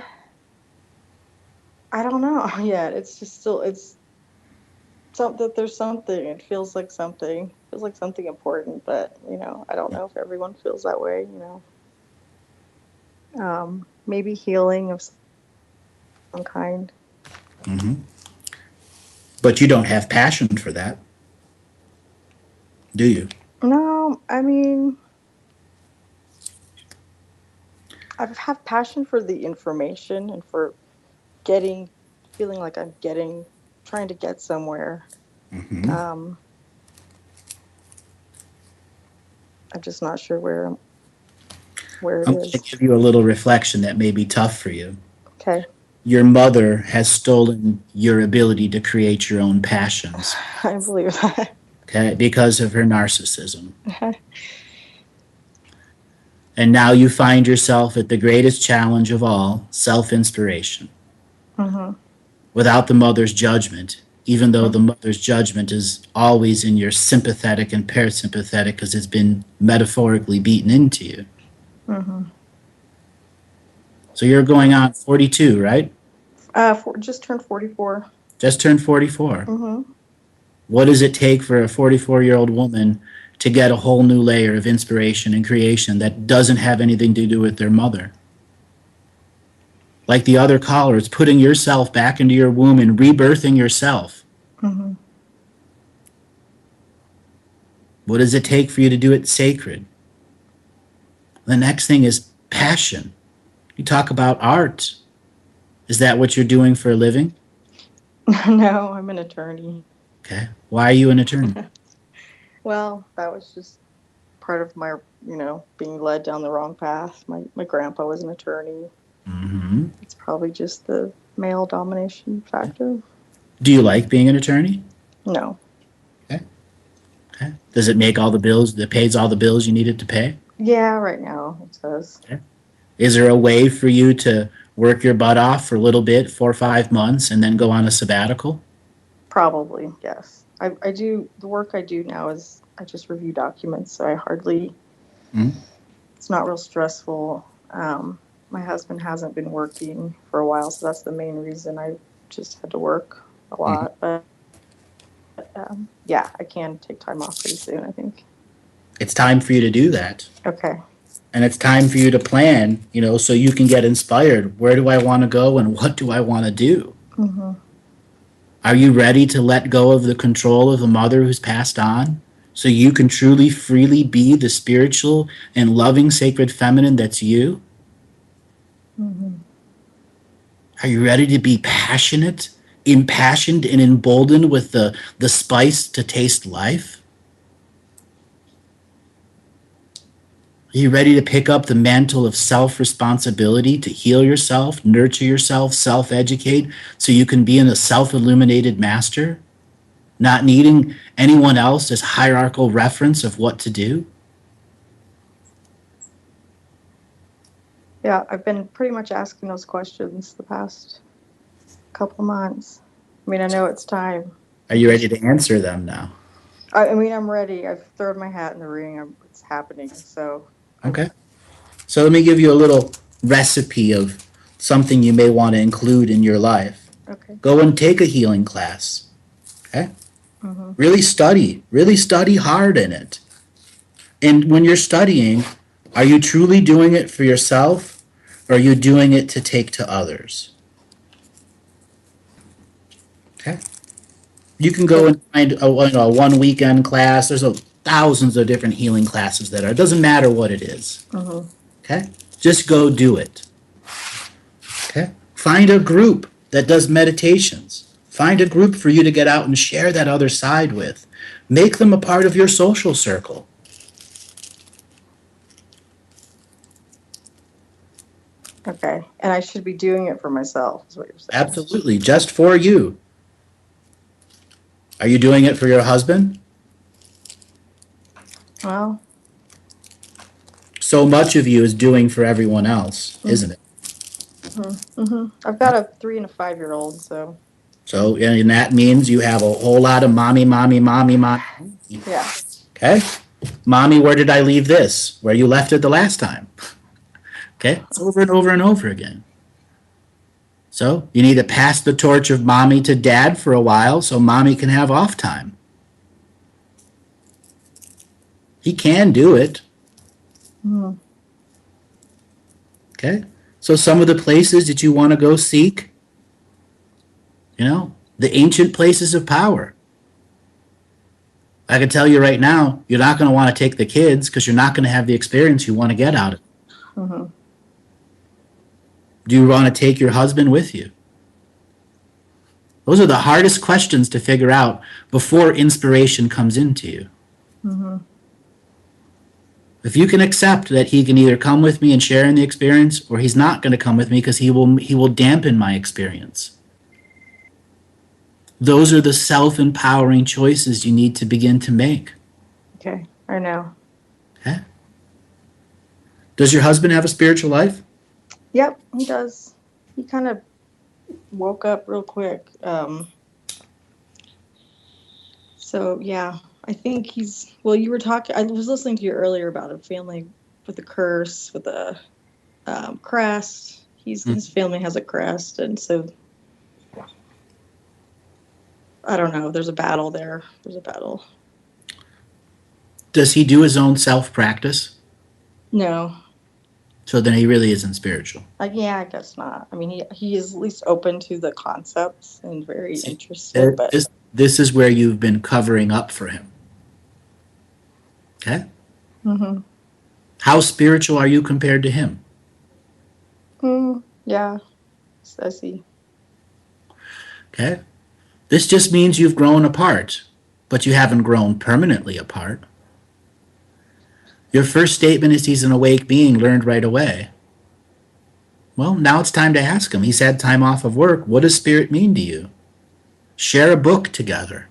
don't know yet. It's just still, it's something, there's something. It feels like something. It feels like something important, but, I don't know if everyone feels that way, Maybe healing of some kind. Mm-hmm. But you don't have passion for that, do you? No, I mean, I have passion for the information and for feeling like trying to get somewhere. Mm-hmm. I'm just not sure where it I'm going to is. give you a little reflection that may be tough for you. Okay. Your mother has stolen your ability to create your own passions. I believe that. Okay, because of her narcissism. And now you find yourself at the greatest challenge of all, self-inspiration. Mm-hmm. Without the mother's judgment, even though the mother's judgment is always in your sympathetic and parasympathetic because it's been metaphorically beaten into you. Mm-hmm. So you're going on 42, right? Just turned 44. Just turned 44. Mm-hmm. What does it take for a 44-year-old woman to get a whole new layer of inspiration and creation that doesn't have anything to do with their mother? Like the other caller, it's putting yourself back into your womb and rebirthing yourself. Mm-hmm. What does it take for you to do it sacred? The next thing is passion. You talk about art. Is that what you're doing for a living? No, I'm an attorney. Okay. Why are you an attorney? Well, that was just part of my, being led down the wrong path. My grandpa was an attorney. Mm-hmm. It's probably just the male domination factor. Do you like being an attorney? No. Okay. Okay. Does it make all the bills, that pays all the bills you needed to pay? Yeah, right now it does. Okay. Is there a way for you to work your butt off for a little bit, 4 or 5 months, and then go on a sabbatical? Probably, yes. I do, the work I do now is I just review documents, so I hardly, it's not real stressful. My husband hasn't been working for a while, so that's the main reason I just had to work a lot. But yeah, I can take time off pretty soon, I think. It's time for you to do that. Okay. And it's time for you to plan, so you can get inspired. Where do I want to go and what do I want to do? Mm-hmm. Are you ready to let go of the control of the mother who's passed on so you can truly, freely be the spiritual and loving sacred feminine that's you? Mm-hmm. Are you ready to be passionate, impassioned, and emboldened with the spice to taste life? Are you ready to pick up the mantle of self-responsibility to heal yourself, nurture yourself, self-educate so you can be in a self-illuminated master, not needing anyone else as hierarchical reference of what to do? Yeah, I've been pretty much asking those questions the past couple months. I mean, I know it's time. Are you ready to answer them now? I mean, I'm ready. I've thrown my hat in the ring. It's happening. So, Okay. So let me give you a little recipe of something you may want to include in your life. okay. Go and take a healing class. Okay? Really study hard in it. And when you're studying, are you truly doing it for yourself, or are you doing it to take to others? Okay? You can go and find a one weekend class. There's thousands of different healing classes that are. It doesn't matter what it is. Okay? Just go do it. Okay? Find a group that does meditations. Find a group for you to get out and share that other side with. Make them a part of your social circle. Okay. And I should be doing it for myself, is what you're saying. Absolutely, just for you. Are you doing it for your husband? Well, So much of you is doing for everyone else, isn't it? I've got a 3 and a 5-year-old, so So, and that means you have a whole lot of mommy. yeah. Okay? Mommy, where did I leave this? Where you left it the last time. Okay? It's over and over and over again. So, you need to pass the torch of mommy to dad for a while so mommy can have off time. He can do it. Okay? So some of the places that you want to go seek, the ancient places of power. I can tell you right now, you're not going to want to take the kids because you're not going to have the experience you want to get out of it. Do you want to take your husband with you? Those are the hardest questions to figure out before inspiration comes into you. If you can accept that he can either come with me and share in the experience, or he's not going to come with me because he will dampen my experience. Those are the self-empowering choices you need to begin to make. Okay, I know. Okay? Does your husband have a spiritual life? Yep, he does. He kind of woke up real quick. So, yeah, I think he's, well, you were talking, I was listening to you earlier about a family with a curse, with a crest. His family has a crest, and so, I don't know, there's a battle there. There's a battle. Does he do his own self-practice? No. So then he really isn't spiritual. Yeah, I guess not. I mean, he is at least open to the concepts and very interested. But this is where you've been covering up for him. Okay? How spiritual are you compared to him? Yeah, I see. Okay? This just means you've grown apart, but you haven't grown permanently apart. Your first statement is he's an awake being, learned right away. Well, now it's time to ask him. He's had time off of work. What does spirit mean to you? Share a book together.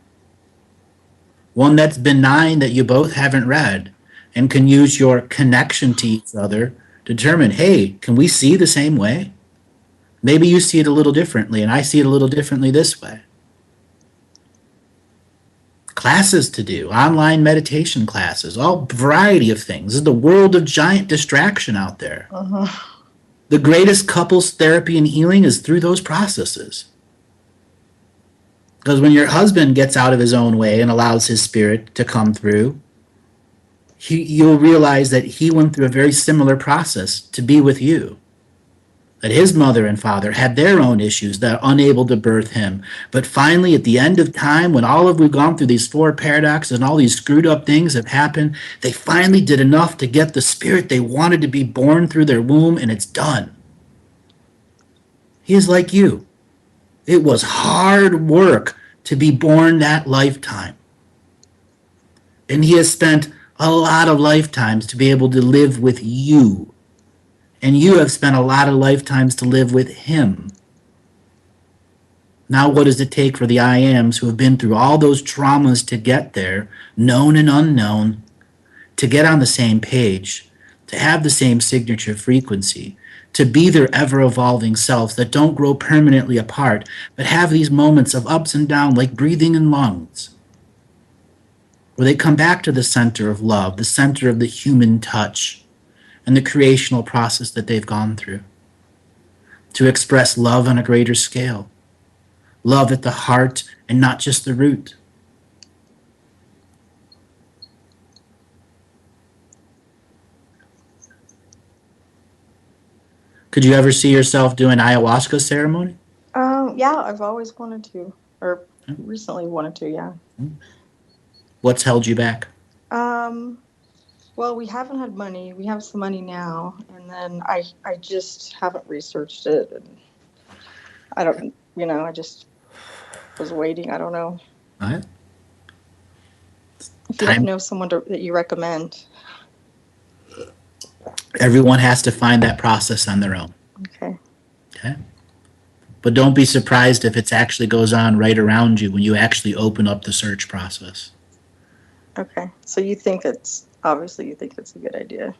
One that's benign that you both haven't read and can use your connection to each other to determine, hey, can we see the same way? Maybe you see it a little differently and I see it a little differently this way. Classes to do, online meditation classes, all variety of things. This is the world of giant distraction out there. The greatest couples therapy and healing is through those processes. Because when your husband gets out of his own way and allows his spirit to come through, you'll realize that he went through a very similar process to be with you. That his mother and father had their own issues that are unable to birth him. But finally, at the end of time, when we've gone through these 4 paradoxes and all these screwed up things have happened, they finally did enough to get the spirit they wanted to be born through their womb, and it's done. He is like you. It was hard work to be born that lifetime. And he has spent a lot of lifetimes to be able to live with you. And you have spent a lot of lifetimes to live with him. Now, what does it take for the I ams who have been through all those traumas to get there, known and unknown, to get on the same page, to have the same signature frequency, to be their ever-evolving selves that don't grow permanently apart, but have these moments of ups and downs like breathing in lungs, where they come back to the center of love, the center of the human touch, and the creational process that they've gone through, to express love on a greater scale, love at the heart and not just the root. Could you ever see yourself doing ayahuasca ceremony? Yeah, I've always wanted to, or recently wanted to, yeah. What's held you back? Well, we haven't had money. We have some money now, and then I just haven't researched it, and I don't, I just was waiting. I don't know. All right. If you don't know someone that you recommend. Everyone has to find that process on their own. Okay. Okay. But don't be surprised if it actually goes on right around you when you actually open up the search process. Okay. So you think it's a good idea.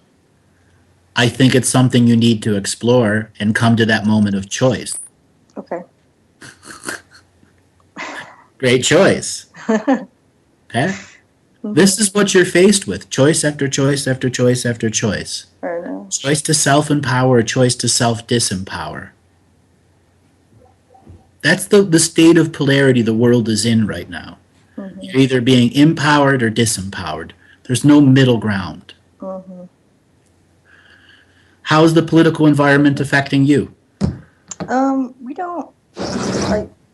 I think it's something you need to explore and come to that moment of choice. Okay. Great choice. Okay? This is what you're faced with. Choice after choice after choice after choice. Fair enough. Choice to self-empower or choice to self-disempower. That's the state of polarity the world is in right now. Mm-hmm. You're either being empowered or disempowered. There's no middle ground. Mm-hmm. How is the political environment affecting you? We don't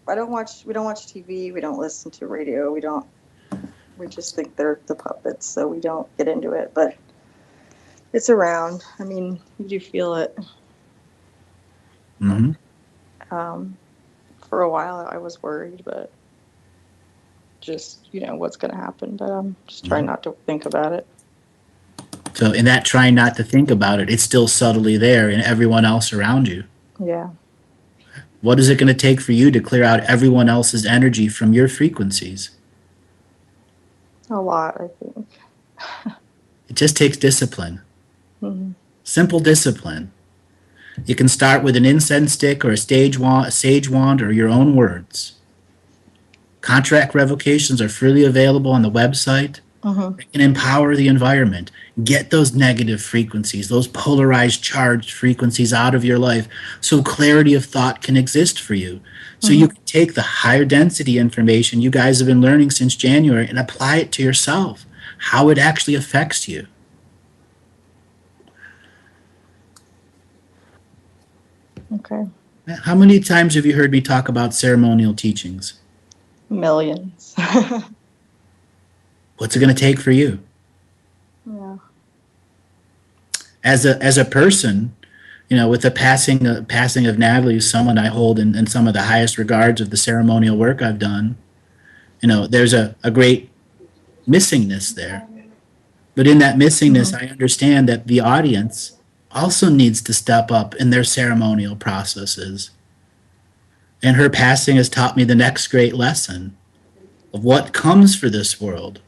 we don't watch TV, we don't listen to radio, we just think they're the puppets, so we don't get into it, but it's around. I mean, you do feel it. Mm-hmm. For a while I was worried, but just, what's going to happen, but I'm just trying not to think about it. So in that trying not to think about it, it's still subtly there in everyone else around you. Yeah. What is it going to take for you to clear out everyone else's energy from your frequencies? A lot, I think. It just takes discipline. Mm-hmm. Simple discipline. You can start with an incense stick or a sage wand or your own words. Contract revocations are freely available on the website. Mm-hmm. They can empower the environment. Get those negative frequencies, those polarized charged frequencies out of your life so clarity of thought can exist for you. So you can take the higher density information you guys have been learning since January and apply it to yourself, how it actually affects you. Okay. How many times have you heard me talk about ceremonial teachings? Millions. What's it going to take for you? Yeah. As a person, with the passing of Natalie, who's someone I hold in some of the highest regards of the ceremonial work I've done, there's a great missingness there. But in that missingness, I understand that the audience also needs to step up in their ceremonial processes. And her passing has taught me the next great lesson of what comes for this world.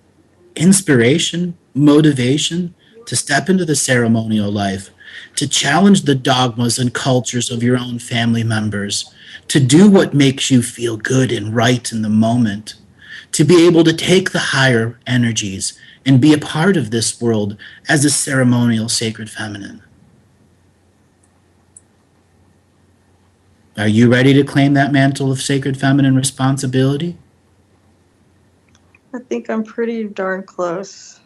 Inspiration, motivation to step into the ceremonial life, to challenge the dogmas and cultures of your own family members, to do what makes you feel good and right in the moment, to be able to take the higher energies and be a part of this world as a ceremonial sacred feminine. Are you ready to claim that mantle of sacred feminine responsibility? I think I'm pretty darn close.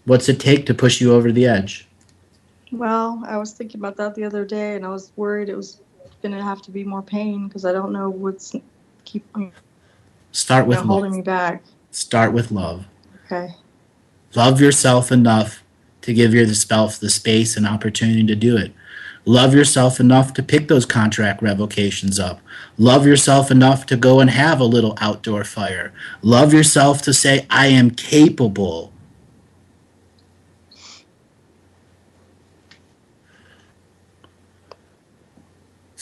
What's it take to push you over the edge? Well, I was thinking about that the other day, and I was worried it was going to have to be more pain because I don't know what's Start with holding love. me back. Start with love. Okay. Love yourself enough to give yourself the space and opportunity to do it. Love yourself enough to pick those contract revocations up. Love yourself enough to go and have a little outdoor fire. Love yourself to say, I am capable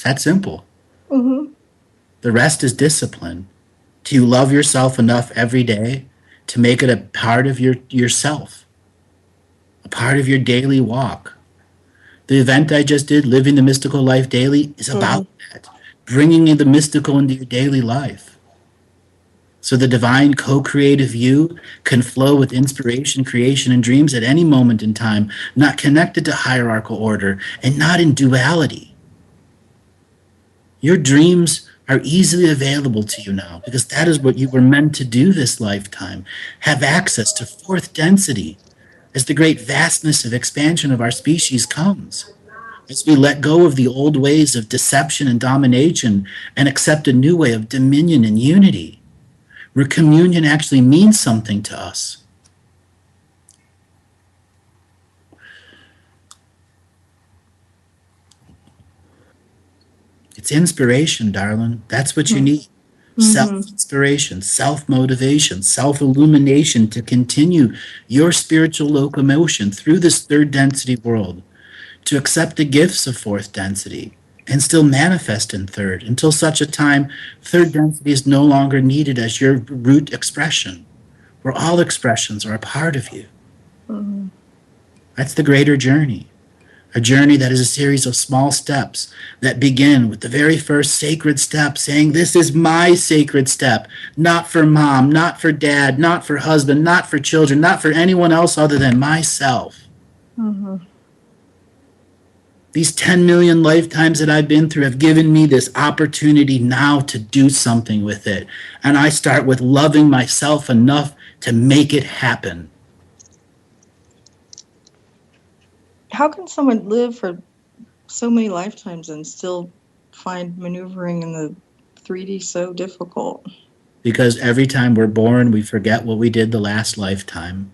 It's that simple. Mm-hmm. The rest is discipline. Do you love yourself enough every day to make it a part of yourself, a part of your daily walk? The event I just did, Living the Mystical Life Daily, is about that, bringing in the mystical into your daily life. So the divine co-creative you can flow with inspiration, creation, and dreams at any moment in time, not connected to hierarchical order and not in duality. Your dreams are easily available to you now because that is what you were meant to do this lifetime. Have access to fourth density as the great vastness of expansion of our species comes. As we let go of the old ways of deception and domination and accept a new way of dominion and unity, where communion actually means something to us. It's inspiration, darling. That's what you need. Self-inspiration, self-motivation, self-illumination to continue your spiritual locomotion through this third density world, to accept the gifts of fourth density and still manifest in third until such a time third density is no longer needed as your root expression, where all expressions are a part of you. That's the greater journey. A journey that is a series of small steps that begin with the very first sacred step, saying, this is my sacred step, not for mom, not for dad, not for husband, not for children, not for anyone else other than myself. These 10 million lifetimes that I've been through have given me this opportunity now to do something with it. And I start with loving myself enough to make it happen. How can someone live for so many lifetimes and still find maneuvering in the 3D so difficult? Because every time we're born, we forget what we did the last lifetime.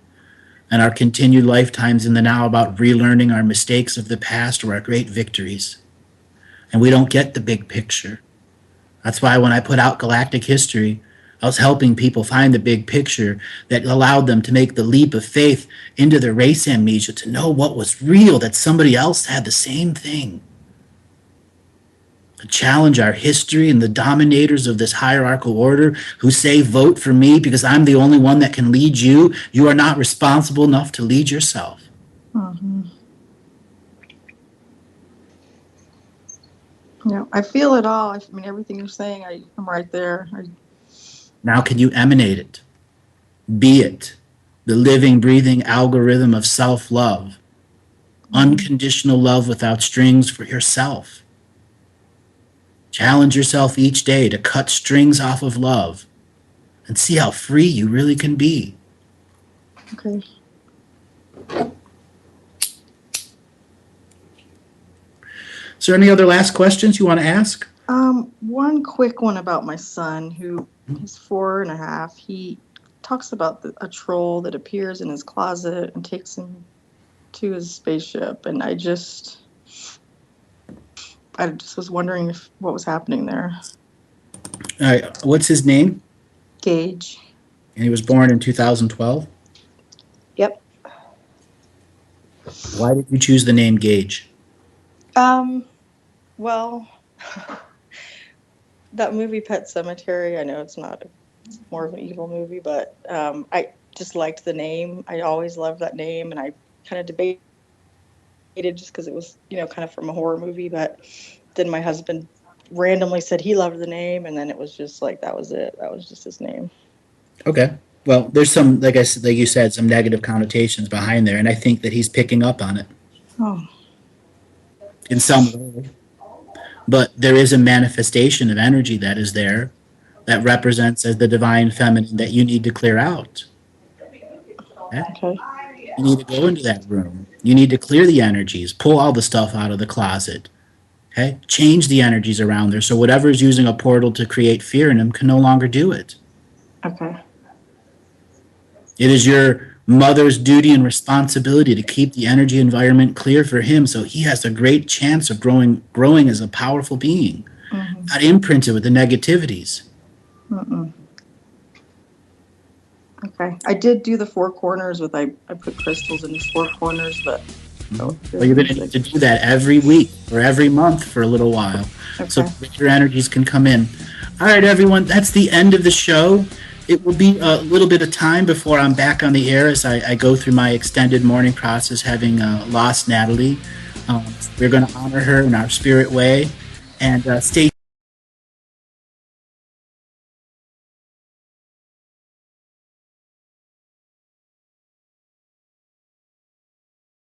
And our continued lifetimes in the now about relearning our mistakes of the past or our great victories. And we don't get the big picture. That's why when I put out Galactic History, I was helping people find the big picture that allowed them to make the leap of faith into their race amnesia, to know what was real, that somebody else had the same thing. To challenge our history and the dominators of this hierarchical order who say, vote for me because I'm the only one that can lead you. You are not responsible enough to lead yourself. Yeah, I feel it all. I mean, everything you're saying, I'm right there. Now can you emanate it? Be it. The living, breathing algorithm of self-love. Unconditional love without strings for yourself. Challenge yourself each day to cut strings off of love and see how free you really can be. Okay. Is there any other last questions you want to ask? One quick one about my son, who he's 4.5. He talks about a troll that appears in his closet and takes him to his spaceship, and I just was wondering what was happening there. All right, what's his name? Gage. And he was born in 2012? Yep. Why did you choose the name Gage? Well, that movie Pet Sematary, I know it's more of an evil movie, but I just liked the name. I always loved that name, and I kind of debated just because it was, kind of from a horror movie, but then my husband randomly said he loved the name, and then it was just like, that was it. That was just his name. Okay. Well, there's some, like you said, some negative connotations behind there, and I think that he's picking up on it. Oh. In some way. But there is a manifestation of energy that is there that represents as the divine feminine that you need to clear out. Okay. You need to go into that room. You need to clear the energies, pull all the stuff out of the closet. Okay? Change the energies around there so whatever is using a portal to create fear in him can no longer do it. Okay. It is your mother's duty and responsibility to keep the energy environment clear for him so he has a great chance of growing as a powerful being, not imprinted with the negativities. Okay. I did do the 4 corners I put crystals in the 4 corners, but Oh, Well, you're going to need to do that every week or every month for a little while, so Okay. that your energies can come in. All right, everyone, that's the end of the show. It will be a little bit of time before I'm back on the air as I go through my extended mourning process, having lost Natalie. We're going to honor her in our spirit way, and stay